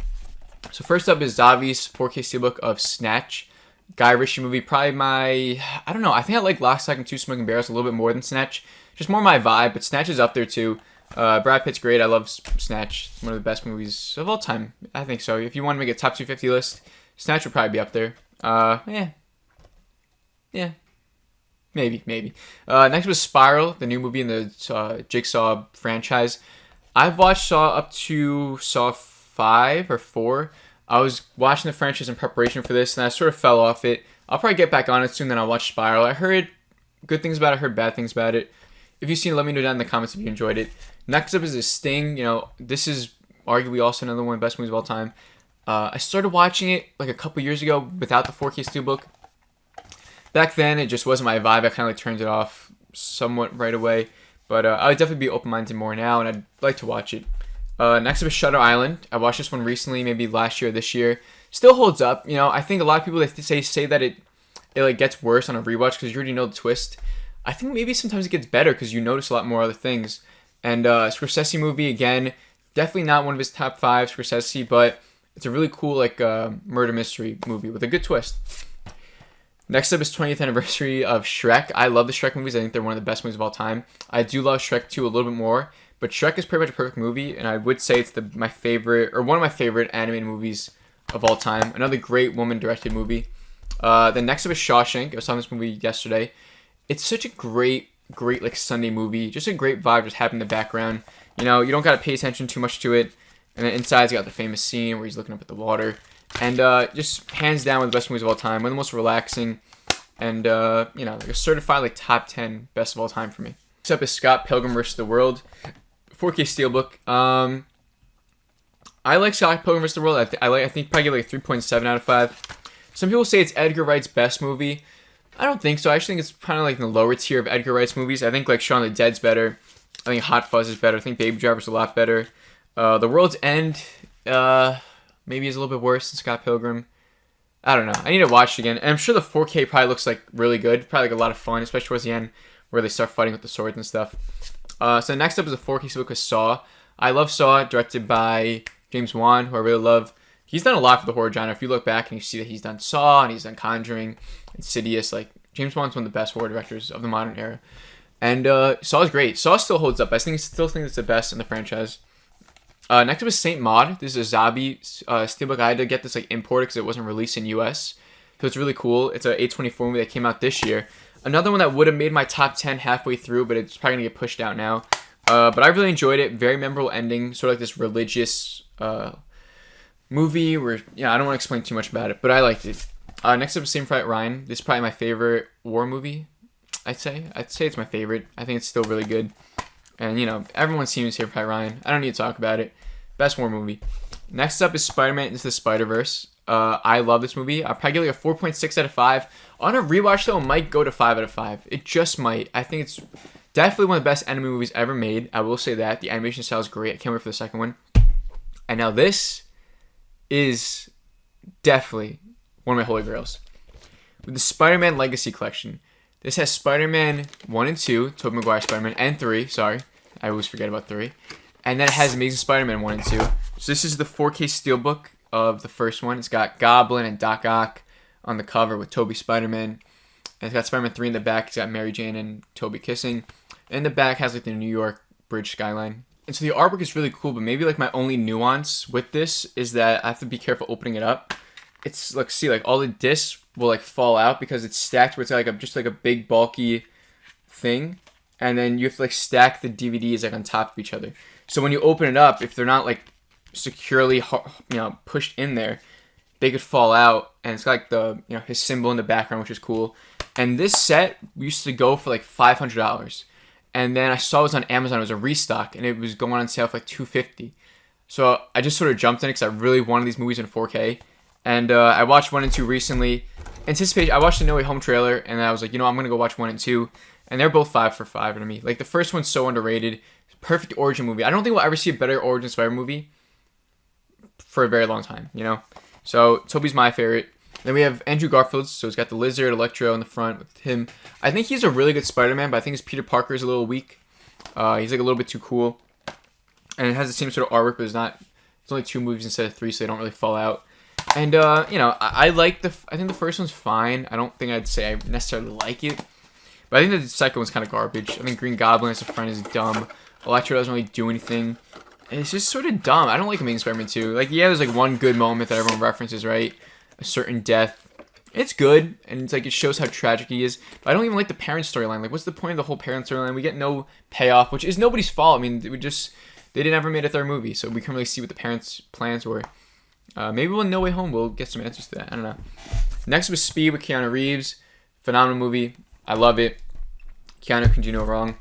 So first up is Zavi's 4K Steelbook of Snatch. Guy Ritchie movie, probably my, I don't know, I think I like Lock, Stock, and Two Smoking Barrels a little bit more than Snatch. Just more my vibe, but Snatch is up there too. Brad Pitt's great. I love Snatch. One of the best movies of all time. I think so. If you want to make a top 250 list, Snatch would probably be up there. Yeah. Maybe. Next was Spiral, the new movie in the Jigsaw franchise. I've watched Saw up to Saw 5 or 4. I was watching the franchise in preparation for this, and I sort of fell off it. I'll probably get back on it soon, then I'll watch Spiral. I heard good things about it, I heard bad things about it. If you've seen it, let me know down in the comments if you enjoyed it. Next up is The Sting. You know, this is arguably also another one of the best movies of all time. I started watching it like a couple years ago without the 4K Steelbook. Back then, it just wasn't my vibe. I kind of like turned it off somewhat right away. But I would definitely be open-minded more now, and I'd like to watch it. Next up is Shutter Island. I watched this one recently, maybe last year or this year. Still holds up. You know, I think a lot of people say that it like gets worse on a rewatch because you already know the twist. I think maybe sometimes it gets better because you notice a lot more other things. And Scorsese movie, again, definitely not one of his top 5 Scorsese, but it's a really cool like murder mystery movie with a good twist. Next up is 20th anniversary of Shrek. I love the Shrek movies. I think they're one of the best movies of all time. I do love Shrek 2 a little bit more, but Shrek is pretty much a perfect movie, and I would say it's my favorite, or one of my favorite animated movies of all time. Another great woman-directed movie. Then next up is Shawshank. I was on this movie yesterday. It's such a great like Sunday movie. Just a great vibe just happening in the background. You know, you don't got to pay attention too much to it. And then inside's got the famous scene where he's looking up at the water. And just hands down one of the best movies of all time. One of the most relaxing. And, you know, like a certified like top 10 best of all time for me. Next up is Scott Pilgrim vs. the World. 4K Steelbook. I like Scott Pilgrim vs. the World. I think probably give like a 3.7 out of 5. Some people say it's Edgar Wright's best movie. I don't think so. I actually think it's kind of like in the lower tier of Edgar Wright's movies. I think like Shaun of the Dead's better. I think Hot Fuzz is better. I think Baby Driver's a lot better. The World's End maybe is a little bit worse than Scott Pilgrim. I don't know. I need to watch it again. And I'm sure the 4K probably looks like really good. Probably like a lot of fun, especially towards the end where they start fighting with the swords and stuff. So next up is a 4K Steelbook of Saw. I love Saw, directed by James Wan, who I really love. He's done a lot for the horror genre. If you look back and you see that he's done Saw and he's done Conjuring, Insidious, like James Wan's one of the best horror directors of the modern era. And Saw is great. Saw still holds up. I still think it's the best in the franchise. Next up is Saint Maud. This is a Zabi Steelbook. I had to get this like imported because it wasn't released in US. So it's really cool. It's an A24 movie that came out this year. Another one that would have made my top 10 halfway through, but it's probably going to get pushed out now. But I really enjoyed it. Very memorable ending. Sort of like this religious movie where, I don't want to explain too much about it, but I liked it. Next up is Saving Private Ryan. This is probably my favorite war movie, I'd say it's my favorite. I think it's still really good. And, everyone seems Saving Private Ryan. I don't need to talk about it. Best war movie. Next up is Spider-Man Into the Spider-Verse. I love this movie. I'll probably give it a 4.6 out of 5. On a rewatch, though, it might go to 5 out of 5. It just might. I think it's definitely one of the best anime movies ever made. I will say that. The animation style is great. I can't wait for the second one. And now this is definitely one of my holy grails. With the Spider-Man Legacy Collection. This has Spider-Man 1 and 2, Tobey Maguire Spider-Man, and 3, sorry. I always forget about 3. And then it has Amazing Spider-Man 1 and 2. So this is the 4K Steelbook of the first one. It's got Goblin and Doc Ock on the cover with Tobey Spider-Man. And it's got Spider-Man 3 in the back. It's got Mary Jane and Tobey kissing. And the back has like the New York bridge skyline. And so the artwork is really cool, but maybe like my only nuance with this is that I have to be careful opening it up. It's like, see, like all the discs will like fall out because it's stacked where it's like just like a big bulky thing. And then you have to like stack the DVDs like on top of each other. So when you open it up, if they're not like securely, pushed in there, they could fall out. And it's got like the, his symbol in the background, which is cool. And this set used to go for like $500. And then I saw it was on Amazon. It was a restock, and it was going on sale for like $250. So I just sort of jumped in because I really wanted these movies in 4K. And I watched 1 and 2 recently. I watched the No Way Home trailer, and I was like, I'm going to go watch 1 and 2. And they're both 5 for 5 to me. Like, the first one's so underrated. Perfect origin movie. I don't think we'll ever see a better origin Spider movie for a very long time, So Tobey's my favorite. Then we have Andrew Garfield, so he's got the Lizard, Electro in the front with him. I think he's a really good Spider-Man, but I think his Peter Parker is a little weak. He's like a little bit too cool. And it has the same sort of artwork, but it's only 2 movies instead of 3, so they don't really fall out. And, I think the first one's fine. I don't think I'd say I necessarily like it. But I think the second one's kind of garbage. I think Green Goblin as a friend is dumb. Electro doesn't really do anything. And it's just sort of dumb. I don't like Amazing Spider-Man 2. Like, yeah, there's like one good moment that everyone references, right? A certain death. It's good, and it's like it shows how tragic he is. But I don't even like the parent storyline. Like, what's the point of the whole parent storyline? We get no payoff, which is nobody's fault. I mean, they didn't ever make a third movie, so we can't really see what the parents' plans were. Maybe we'll No Way Home. We'll get some answers to that. I don't know. Next was Speed with Keanu Reeves. Phenomenal movie. I love it. Keanu can do no wrong.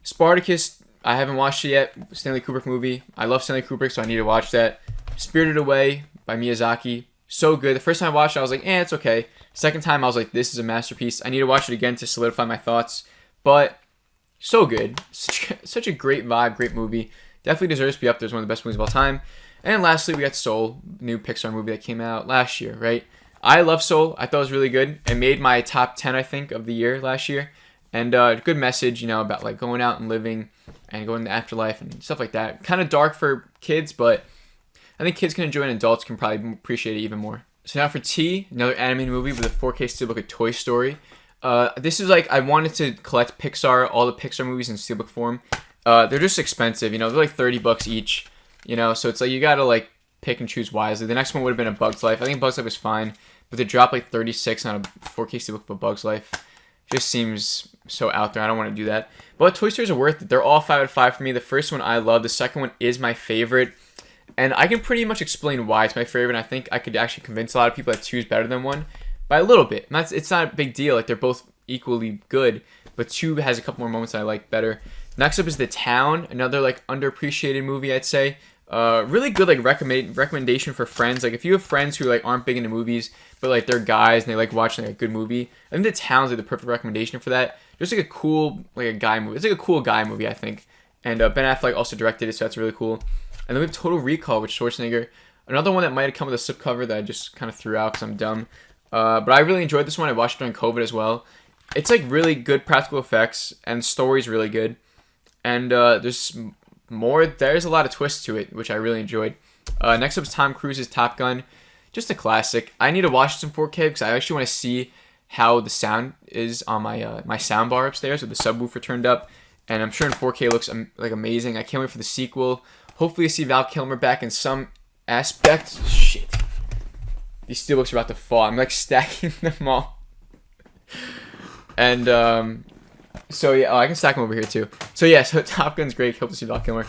Spartacus, I haven't watched it yet. Stanley Kubrick movie. I love Stanley Kubrick, so I need to watch that. Spirited Away by Miyazaki. So good. The first time I watched it, I was like, it's okay. Second time, I was like, this is a masterpiece. I need to watch it again to solidify my thoughts. But so good. Such a great vibe, great movie. Definitely deserves to be up there as one of the best movies of all time. And lastly, we got Soul, new Pixar movie that came out last year, right? I love Soul. I thought it was really good. It made my top 10, I think, of the year last year. And good message, about like going out and living and going to the afterlife and stuff like that. Kind of dark for kids, but I think kids can enjoy it and adults can probably appreciate it even more. So now for T, another animated movie with a 4K steelbook of Toy Story. This is like, I wanted to collect all the Pixar movies in steelbook form. They're just expensive, they're like $30 each, so it's like you gotta like pick and choose wisely. The next one would have been A Bug's Life. I think Bug's Life was fine, but they dropped like 36 on a 4K steelbook of A Bug's Life. Just seems so out there. I don't want to do that. But Toy Stories are worth it. They're all 5 out of 5 for me. The first one I love. The second one is my favorite. And I can pretty much explain why it's my favorite. And I think I could actually convince a lot of people that 2 is better than 1 by a little bit. It's not a big deal. Like, they're both equally good. But 2 has a couple more moments that I like better. Next up is The Town. Another, like, underappreciated movie, I'd say. Really good, like, recommendation for friends. Like, if you have friends who, like, aren't big into movies, but, like, they're guys and they like watching, like, a good movie, I think The Town's, like, the perfect recommendation for that. Just, like, a cool, like, a guy movie. It's, like, a cool guy movie, I think. And Ben Affleck also directed it, so that's really cool. And then we have Total Recall with Schwarzenegger. Another one that might have come with a slipcover that I just kind of threw out because I'm dumb. But I really enjoyed this one. I watched it during COVID as well. It's, like, really good practical effects, and the story's really good. And there's a lot of twists to it, which I really enjoyed. Next up is Tom Cruise's Top Gun. Just a classic. I need to watch this in 4K because I actually want to see how the sound is on my sound bar upstairs with the subwoofer turned up. And I'm sure in 4K it looks like amazing. I can't wait for the sequel. Hopefully see Val Kilmer back in some aspect. Shit. These steelbooks are about to fall. I'm like stacking them all. And so yeah, I can stack them over here too. So yeah, so Top Gun's great. Hope to see Val Kilmer.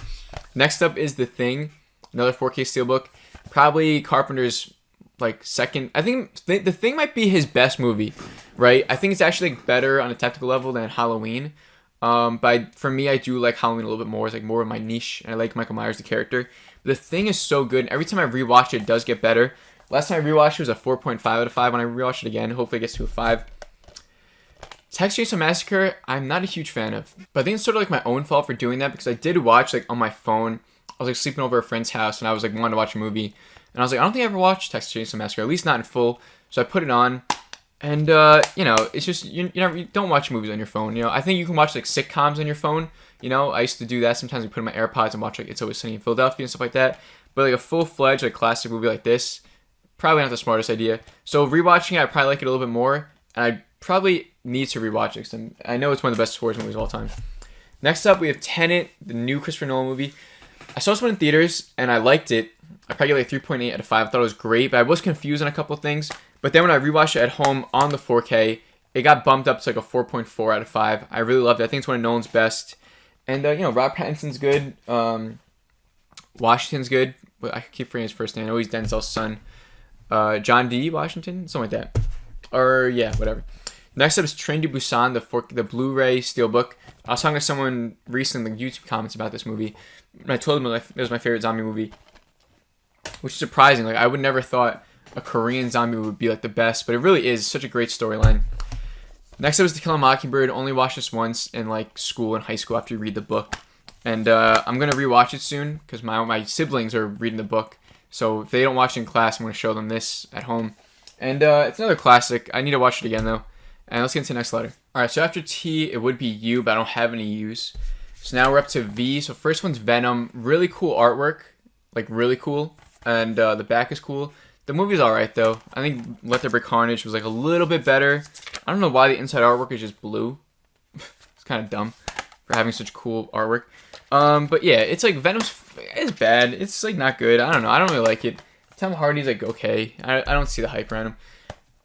Next up is The Thing, another 4K steelbook. Probably Carpenter's like second. I think The Thing might be his best movie, right? I think it's actually like better on a technical level than Halloween. But for me, I do like Halloween a little bit more. It's like more of my niche, and I like Michael Myers the character. The Thing is so good. Every time I rewatch it, it does get better. Last time I rewatched it was a 4.5 out of 5. When I rewatch it again, hopefully it gets to a 5. Texas Chainsaw Massacre, I'm not a huge fan of. But I think it's sort of like my own fault for doing that because I did watch like on my phone. I was like sleeping over a friend's house and I was like wanting to watch a movie. And I was like, I don't think I ever watched Texas Chainsaw Massacre, at least not in full. So I put it on. And, it's just, you don't watch movies on your phone. I think you can watch like sitcoms on your phone. I used to do that. Sometimes I put in my AirPods and watch like It's Always Sunny in Philadelphia and stuff like that. But like a full-fledged like classic movie like this, probably not the smartest idea. So rewatching it, I probably like it a little bit more. And I probably need to rewatch it because I know it's one of the best horror movies of all time. Next up, we have Tenet, the new Christopher Nolan movie. I saw this one in theaters and I liked it. I probably gave it like 3.8 out of 5. I thought it was great, but I was confused on a couple of things. But then when I rewatched it at home on the 4K, it got bumped up to like a 4.4 out of 5. I really loved it. I think it's one of Nolan's best. And, Rob Pattinson's good. Washington's good. I keep forgetting his first name. I know he's Denzel's son. John D. Washington? Something like that. Or, yeah, whatever. Next up is Train to Busan, the Blu-ray Steelbook. I was talking to someone recently in the YouTube comments about this movie. And I told them it was my favorite zombie movie. Which is surprising. Like, I would never thought a Korean zombie would be like the best, but it really is such a great storyline. Next up is To Kill a Mockingbird. Only watched this once in like school and high school after you read the book. And I'm going to rewatch it soon because my siblings are reading the book. So if they don't watch it in class, I'm going to show them this at home. And it's another classic. I need to watch it again though. And let's get into the next letter. All right, so after T, it would be U, but I don't have any U's. So now we're up to V. So first one's Venom. Really cool artwork, like really cool, and the back is cool. The movie's all right though. I think Let There Be Carnage was like a little bit better. I don't know why the inside artwork is just blue. It's kind of dumb for having such cool artwork. But yeah, it's like it's bad. It's like not good. I don't know. I don't really like it. Tom Hardy's like okay. I don't see the hype around him.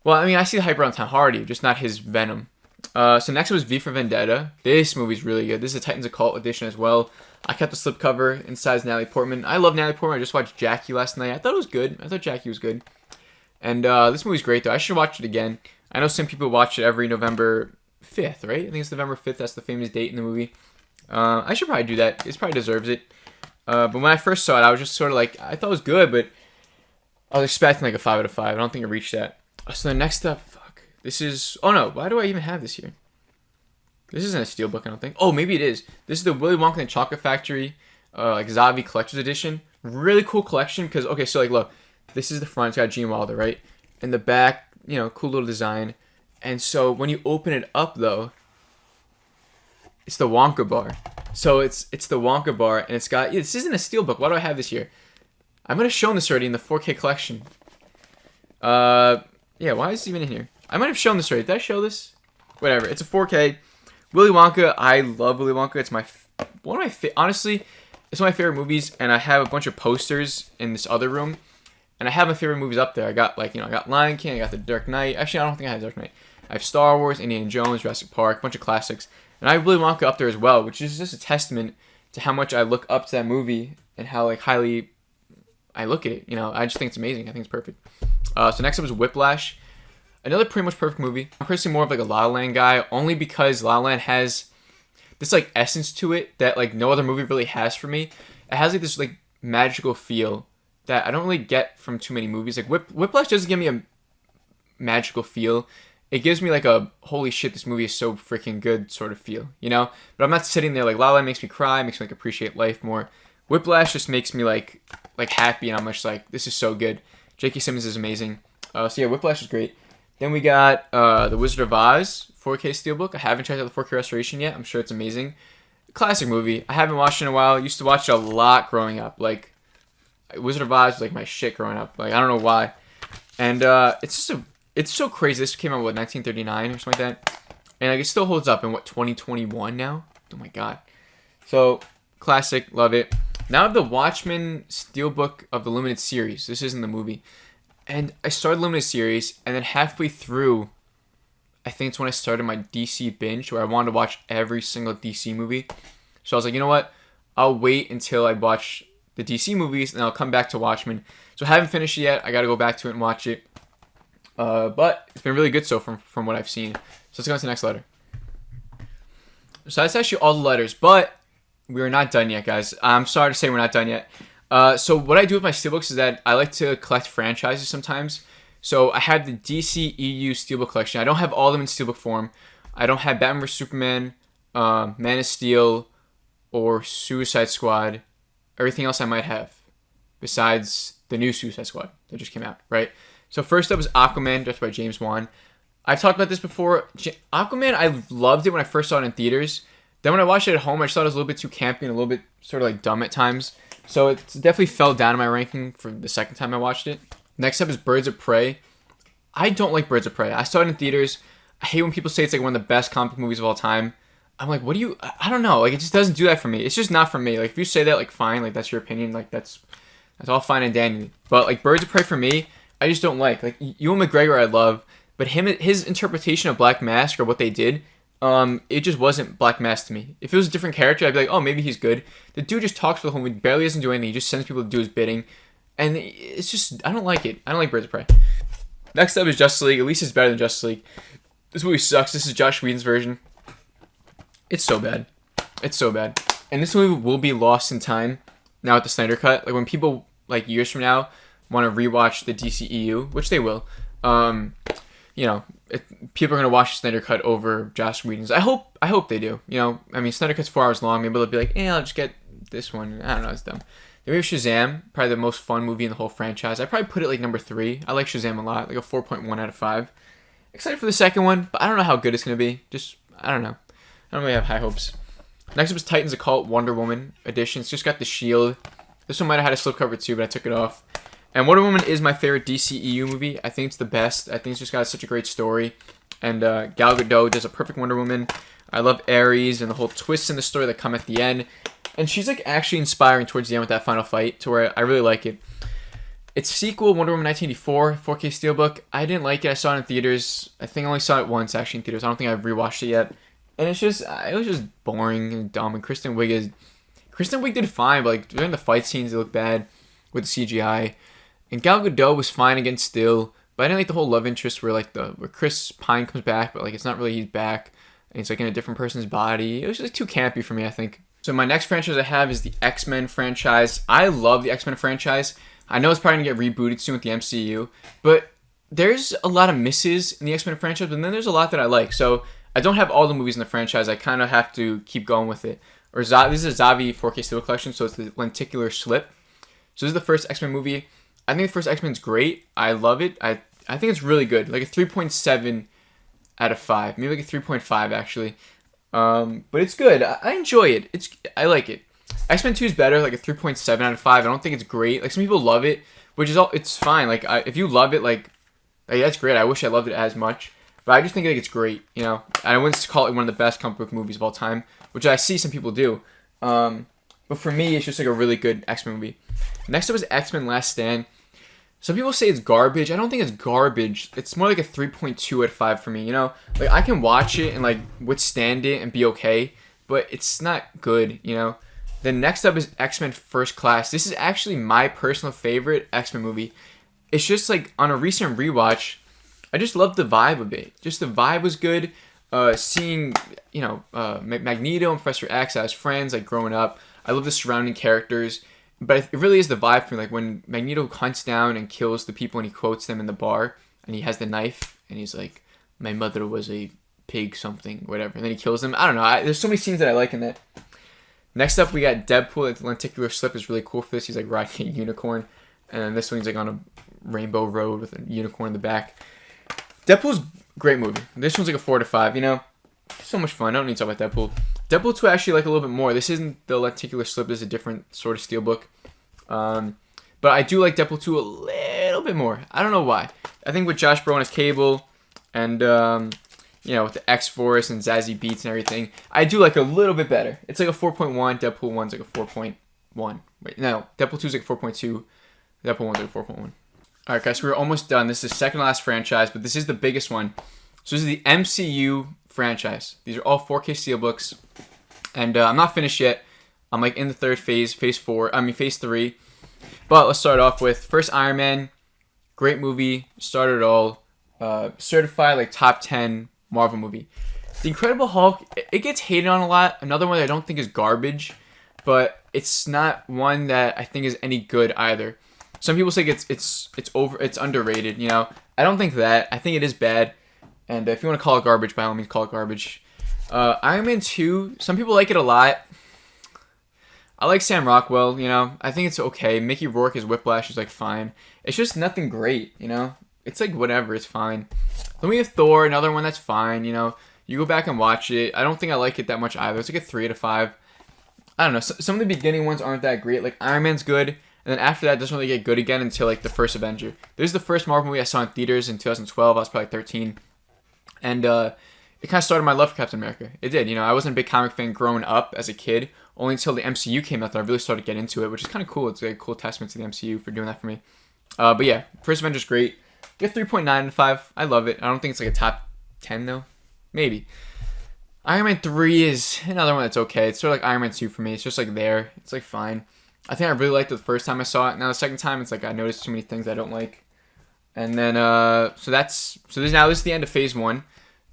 Well, I mean, I see the hype around Tom Hardy, just not his Venom. So next was V for Vendetta. This movie's really good. This is a Titans Occult edition as well. I kept the slipcover. Inside Natalie Portman. I love Natalie Portman. I just watched Jackie last night. I thought it was good. I thought Jackie was good. And this movie's great, though. I should watch it again. I know some people watch it every November 5th, right? I think it's November 5th. That's the famous date in the movie. I should probably do that. It probably deserves it. But when I first saw it, I was just sort of like, I thought it was good, but I was expecting like a 5 out of 5. I don't think it reached that. So the next up, this is, oh no, why do I even have this here? This isn't a Steelbook, I don't think. Oh, maybe it is. This is the Willy Wonka and the Chocolate Factory, like Zavi Collector's Edition. Really cool collection, because, okay, so like, look, this is the front, it's got Gene Wilder, right? And the back, you know, cool little design. And so when you open it up, though, it's the Wonka bar. So it's the Wonka bar, and it's got, yeah, this isn't a Steelbook. Why do I have this here? I might have shown this already in the 4K collection. Yeah, why is this even in here? I might have shown this already. Did I show this? Whatever. It's a 4K. Willy Wonka. I love Willy Wonka. It's honestly, it's one of my favorite movies, and I have a bunch of posters in this other room, and I have my favorite movies up there. I got I got Lion King, I got The Dark Knight. Actually, I don't think I have Dark Knight. I have Star Wars, Indiana Jones, Jurassic Park, a bunch of classics, and I have Willy Wonka up there as well, which is just a testament to how much I look up to that movie and how like highly I look at it. I just think it's amazing. I think it's perfect. So next up is Whiplash. Another pretty much perfect movie. I'm personally more of like a La La Land guy, only because La La Land has this like essence to it that like no other movie really has for me. It has like this like magical feel that I don't really get from too many movies. Like Whiplash doesn't give me a magical feel. It gives me like a holy shit, this movie is so freaking good sort of feel, But I'm not sitting there like La La Land makes me cry, makes me like appreciate life more. Whiplash just makes me like happy, and I'm just like, this is so good. J.K. Simmons is amazing. So yeah, Whiplash is great. Then we got The Wizard of Oz 4K Steelbook. I haven't checked out the 4K restoration yet. I'm sure it's amazing. Classic movie. I haven't watched it in a while. Used to watch it a lot growing up. Like, Wizard of Oz was like my shit growing up. Like, I don't know why. And it's so crazy. This came out, 1939 or something like that? And like it still holds up in 2021 now? Oh my god. So, classic. Love it. Now I have the Watchmen Steelbook of the limited series. This isn't the movie. And I started the limited series, and then halfway through, I think it's when I started my DC binge, where I wanted to watch every single DC movie. So I was like, you know what? I'll wait until I watch the DC movies, and I'll come back to Watchmen. So I haven't finished it yet. I got to go back to it and watch it. But it's been really good so from what I've seen. So let's go on to the next letter. So that's actually all the letters, but we're not done yet, guys. I'm sorry to say we're not done yet. So what I do with my Steelbooks is that I like to collect franchises sometimes. So I have the DC EU Steelbook collection. I don't have all of them in Steelbook form. I don't have Batman vs Superman, Man of Steel, or Suicide Squad. Everything else I might have, besides the new Suicide Squad that just came out, right? So first up is Aquaman, directed by James Wan. I've talked about this before. Aquaman, I loved it when I first saw it in theaters. Then when I watched it at home, I just thought it was a little bit too campy and a little bit sort of like dumb at times. So it definitely fell down in my ranking for the second time I watched it. Next up is Birds of Prey. I don't like Birds of Prey. I saw it in theaters. I hate when people say it's like one of the best comic book movies of all time. I'm like, I don't know. Like, it just doesn't do that for me. It's just not for me. Like, if you say that, like, fine. Like, that's your opinion. Like, that's all fine and dandy. But, like, Birds of Prey for me, I just don't like. Like, Ewan McGregor I love. But his interpretation of Black Mask or what they did, it just wasn't Black Mask to me. If it was a different character, I'd be like, oh, maybe he's good. The dude just talks for the whole movie, barely doesn't do anything. He just sends people to do his bidding. And it's just, I don't like it. I don't like Birds of Prey. Next up is Justice League. At least it's better than Justice League. This movie sucks. This is Josh Whedon's version. It's so bad. It's so bad. And this movie will be lost in time now with the Snyder Cut. Like, when people, like, years from now want to rewatch the DCEU, which they will, people are going to watch the Snyder Cut over Josh Whedon's. I hope they do. I mean, Snyder Cut's 4 hours long. Maybe they'll be like, I'll just get this one. I don't know. It's dumb. Then we have Shazam, probably the most fun movie in the whole franchise. I'd probably put it like number 3. I like Shazam a lot, like a 4.1 out of 5. Excited for the second one, but I don't know how good it's going to be. I don't know. I don't really have high hopes. Next up is Titans Occult Wonder Woman edition. It's just got the shield. This one might have had a slipcover too, but I took it off. And Wonder Woman is my favorite DCEU movie. I think it's the best. I think it's just got such a great story. And Gal Gadot does a perfect Wonder Woman. I love Ares and the whole twists in the story that come at the end. And she's like actually inspiring towards the end with that final fight, to where I really like it. Its sequel, Wonder Woman 1984, 4K Steelbook, I didn't like it. I saw it in theaters. I think I only saw it once actually in theaters. I don't think I've rewatched it yet. And it was just boring and dumb. And Kristen Wiig did fine, but like during the fight scenes, it looked bad with the CGI. And Gal Gadot was fine again still, but I didn't like the whole love interest where Chris Pine comes back, but like it's not really he's back, and he's like in a different person's body. It was just too campy for me, I think. So my next franchise I have is the X-Men franchise. I love the X-Men franchise. I know it's probably gonna get rebooted soon with the MCU, but there's a lot of misses in the X-Men franchise, but then there's a lot that I like. So I don't have all the movies in the franchise. I kind of have to keep going with it. This is a Zavi 4K Steelbook collection, so it's the lenticular slip. So this is the first X-Men movie. I think the first X-Men's great. I love it. I think it's really good. Like a 3.7 out of 5. Maybe like a 3.5 actually. But it's good. I enjoy it. I like it. X-Men 2 is better, like a 3.7 out of 5. I don't think it's great. Like some people love it, which is it's fine. Like if you love it, like that's great. I wish I loved it as much, but I just think like it's great. You know, I wouldn't call it one of the best comic book movies of all time, which I see some people do. But for me, it's just like a really good X-Men movie. Next up is X-Men Last Stand. Some people say it's garbage. I don't think it's garbage. It's more like a 3.2 out of 5 for me, you know? Like, I can watch it and, like, withstand it and be okay, but it's not good, you know? Then next up is X-Men First Class. This is actually my personal favorite X-Men movie. It's just, like, on a recent rewatch, I just loved the vibe of it. Just the vibe was good. Seeing, you know, Magneto and Professor X as friends, like, growing up. I love the surrounding characters. But it really is the vibe for me. Like when Magneto hunts down and kills the people and he quotes them in the bar and he has the knife and he's like, my mother was a pig something, whatever. And then he kills them. I don't know. There's so many scenes that I like in that. Next up, we got Deadpool. The lenticular slip is really cool for this. He's like riding a unicorn. And then this one's like on a rainbow road with a unicorn in the back. Deadpool's a great movie. This one's like a 4 to 5, you know? So much fun. I don't need to talk about Deadpool. Deadpool 2 I actually like a little bit more. This isn't the lenticular slip. This is a different sort of steelbook. But I do like Deadpool 2 a little bit more. I don't know why. I think with Josh Brolin as Cable and, you know, with the X-Force and Zazie Beetz and everything, I do like a little bit better. It's like a 4.1. Deadpool 1's like a 4.1. Wait, no. Deadpool 2's like a 4.2. Deadpool 1's like a 4.1. Alright, guys. So we're almost done. This is the second last franchise, but this is the biggest one. So this is the MCU franchise. These are all 4K steelbooks. And I'm not finished yet. I'm like in the third phase, phase 3. But let's start off with first Iron Man. Great movie. Started it all. Certified like top 10 Marvel movie. The Incredible Hulk, it gets hated on a lot. Another one that I don't think is garbage. But it's not one that I think is any good either. Some people say it's underrated, you know. I don't think that. I think it is bad. And if you want to call it garbage, by all means call it garbage. Iron Man 2, some people like it a lot. I like Sam Rockwell, you know. I think it's okay. Mickey Rourke as Whiplash is like fine. It's just nothing great, you know. It's like whatever, it's fine. Then we have Thor, another one that's fine, you know. You go back and watch it. I don't think I like it that much either. It's like a 3 out of 5. I don't know. Some of the beginning ones aren't that great. Like Iron Man's good, and then after that it doesn't really get good again until like the first Avenger. This is the first Marvel movie I saw in theaters in 2012. I was probably 13. And it kind of started my love for Captain America. It did, you know. I wasn't a big comic fan growing up as a kid. Only until the MCU came out that I really started to get into it, which is kind of cool. It's a cool testament to the MCU for doing that for me. But yeah, first Avenger's great. Get 3.9 out of 5. I love it. I don't think it's like a top 10 though. Maybe. Iron Man 3 is another one that's okay. It's sort of like Iron Man 2 for me. It's just like there. It's like fine. I think I really liked it the first time I saw it. Now the second time, it's like I noticed too many things I don't like. And then this is the end of Phase 1.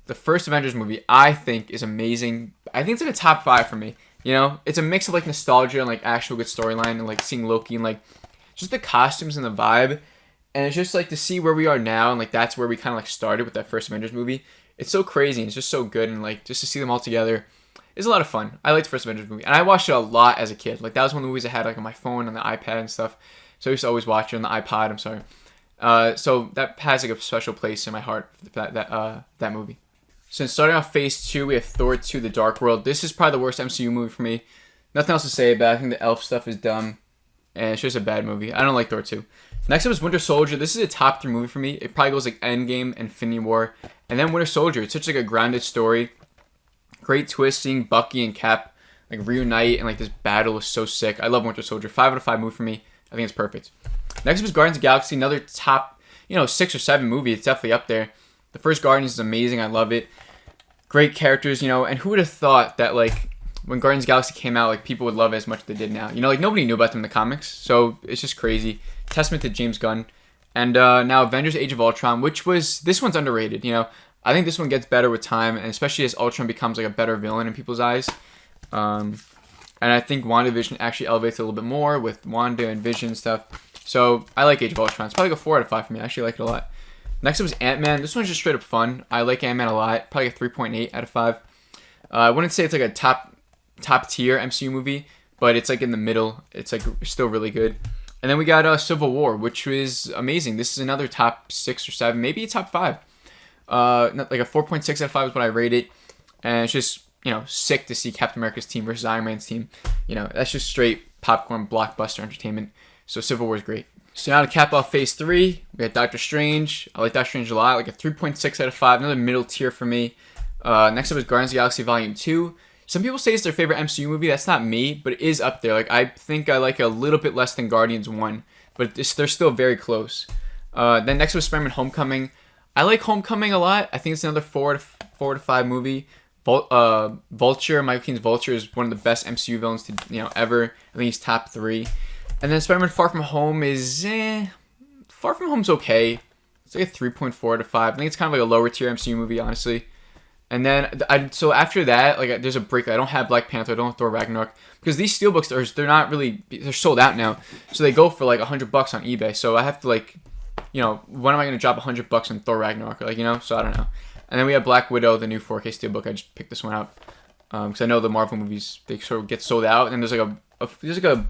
The first Avengers movie, I think, is amazing. I think it's like a top 5 for me. You know, it's a mix of like nostalgia and like actual good storyline and like seeing Loki and like just the costumes and the vibe. And it's just like to see where we are now and like that's where we kind of like started with that first Avengers movie. It's so crazy and it's just so good and like just to see them all together. It's a lot of fun. I liked the first Avengers movie, and I watched it a lot as a kid. Like that was one of the movies I had like on my phone, on the iPad and stuff. So I used to always watch it on the iPod. I'm sorry. So that has like a special place in my heart for that movie. Since starting off Phase 2, we have Thor 2: The Dark World. This is probably the worst MCU movie for me. Nothing else to say about it. I think the elf stuff is dumb, and it's just a bad movie. I don't like Thor 2. Next up is Winter Soldier. This is a top 3 movie for me. It probably goes like Endgame, Infinity War, and then Winter Soldier. It's such like a grounded story. Great twist, seeing Bucky and Cap like reunite and like this battle is so sick. I love Winter Soldier. 5 out of 5 movie for me. I think it's perfect. Next up is Guardians of the Galaxy. Another top, 6 or 7 movie. It's definitely up there. The first Guardians is amazing. I love it. Great characters, and who would have thought that like when Guardians of the Galaxy came out, like people would love it as much as they did now. Like nobody knew about them in the comics, so it's just crazy. Testament to James Gunn. And now Avengers: Age of Ultron, this one's underrated. I think this one gets better with time, and especially as Ultron becomes like a better villain in people's eyes. And I think WandaVision actually elevates it a little bit more with Wanda and Vision stuff. So I like Age of Ultron. It's probably like a 4 out of 5 for me. I actually like it a lot. Next up was Ant-Man. This one's just straight up fun. I like Ant-Man a lot. Probably a 3.8 out of 5. I wouldn't say it's like a top tier MCU movie, but it's like in the middle. It's like still really good. And then we got Civil War, which was amazing. This is another top 6 or 7, maybe a top 5. Like a 4.6 out of 5 is what I rate it. And it's just, sick to see Captain America's team versus Iron Man's team. That's just straight popcorn blockbuster entertainment. So Civil War is great. So now to cap off Phase 3, we got Doctor Strange. I like Doctor Strange a lot, like a 3.6 out of 5, another middle tier for me. Next up is Guardians of the Galaxy Volume 2. Some people say it's their favorite MCU movie. That's not me, but it is up there. Like I think I like it a little bit less than Guardians 1, but they're still very close. Then next was Spider-Man: Homecoming. I like Homecoming a lot. I think it's another 4 to 5 movie. Vulture, Michael Keaton's Vulture is one of the best MCU villains to ever. I think he's top 3. And then Spider-Man: Far From Home is Far From Home's okay. It's like a 3.4 to 5. I think it's kind of like a lower tier MCU movie, honestly. And then so after that, like there's a break. I don't have Black Panther. I don't have Thor Ragnarok because these Steelbooks they're sold out now. So they go for like $100 on eBay. So I have to like, when am I gonna drop $100 on Thor Ragnarok? Like so I don't know. And then we have Black Widow, the new 4K Steelbook. I just picked this one out because I know the Marvel movies they sort of get sold out. And then there's like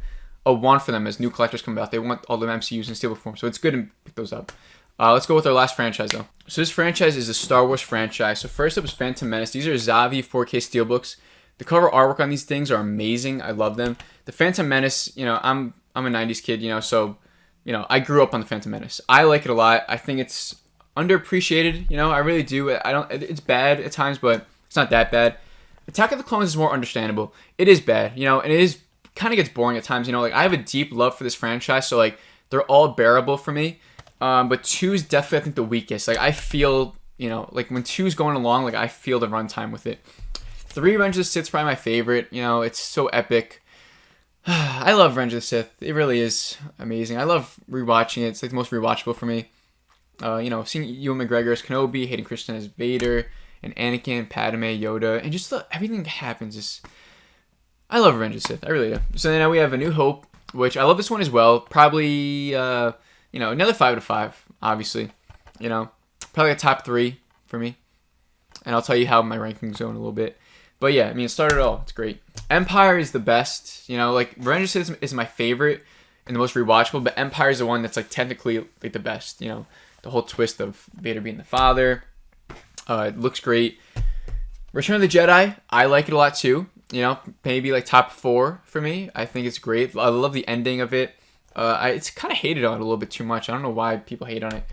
a want for them as new collectors come out. They want all the MCUs in Steelbook form, so it's good to pick those up. Let's go with our last franchise, though. So this franchise is the Star Wars franchise. So first up is Phantom Menace. These are Zavi 4K Steelbooks. The cover artwork on these things are amazing. I love them. The Phantom Menace, I'm a 90s kid, so, I grew up on the Phantom Menace. I like it a lot. I think it's underappreciated, I really do. It's bad at times, but it's not that bad. Attack of the Clones is more understandable. It is bad, and it is kind of gets boring at times, like I have a deep love for this franchise, so like they're all bearable for me. But 2 is definitely, I think, the weakest. Like I feel, like when 2 is going along, like I feel the runtime with it. 3 Revenge of the Sith is probably my favorite. It's so epic. I love Revenge of the Sith. It really is amazing. I love rewatching it. It's like the most rewatchable for me. Seeing Ewan McGregor as Kenobi, Hayden Christensen as Vader, and Anakin, Padme, Yoda, and just everything that happens is. I love Revenge of the Sith. I really do. So now we have A New Hope, which I love this one as well. Probably, another 5 out of 5, obviously. Probably a top 3 for me. And I'll tell you how my rankings go in a little bit. But yeah, it started it all. It's great. Empire is the best. Like Revenge of the Sith is my favorite and the most rewatchable, but Empire is the one that's like technically like the best. The whole twist of Vader being the father. It looks great. Return of the Jedi, I like it a lot too. Maybe like top 4 for me. I think it's great. I love the ending of it. It's kind of hated on it a little bit too much. I don't know why people hate on it.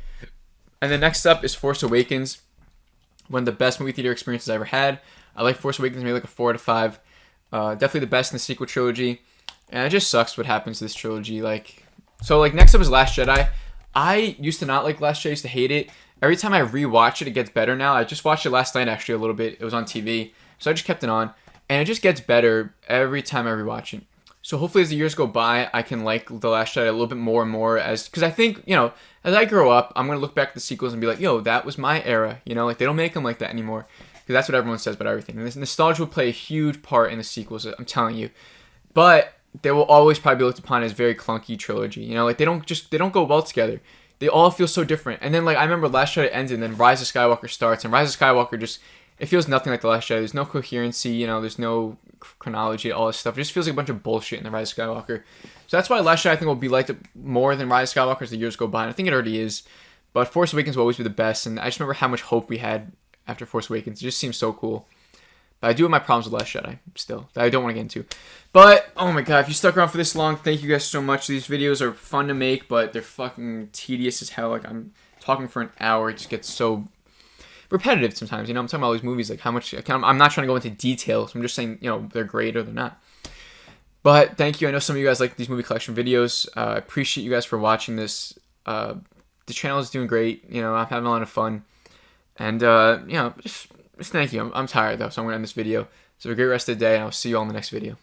And then next up is Force Awakens. One of the best movie theater experiences I ever had. I like Force Awakens, maybe like a 4 out of 5. Definitely the best in the sequel trilogy. And it just sucks what happens to this trilogy. So next up is Last Jedi. I used to not like Last Jedi. I used to hate it. Every time I rewatch it, it gets better now. I just watched it last night actually a little bit. It was on TV. So I just kept it on. And it just gets better every time I rewatch it. So hopefully as the years go by, I can like The Last Jedi a little bit more and more because I think, as I grow up, I'm going to look back at the sequels and be like, that was my era. They don't make them like that anymore because that's what everyone says about everything. And this nostalgia will play a huge part in the sequels, I'm telling you. But they will always probably be looked upon as very clunky trilogy. They don't go well together. They all feel so different. And then I remember Last Jedi ended and then Rise of Skywalker starts and Rise of Skywalker just it feels nothing like The Last Jedi. There's no coherency, you know, there's no chronology, all this stuff. It just feels like a bunch of bullshit in The Rise of Skywalker. So that's why Last Jedi I think will be liked more than Rise of Skywalker as the years go by. And I think it already is. But Force Awakens will always be the best. And I just remember how much hope we had after Force Awakens. It just seems so cool. But I do have my problems with Last Jedi still that I don't want to get into. But, oh my god, if you stuck around for this long, thank you guys so much. These videos are fun to make, but they're fucking tedious as hell. Like, I'm talking for an hour. It just gets so repetitive sometimes. You know, I'm talking about all these movies, like how much... I'm not trying to go into details. I'm just saying, you know, they're great or they're not. But thank you. I know some of you guys like these movie collection videos. I appreciate you guys for watching this. The channel is doing great. You know, I'm having a lot of fun. And, you know, just thank you. I'm tired, though, so I'm going to end this video. So have a great rest of the day, and I'll see you all in the next video.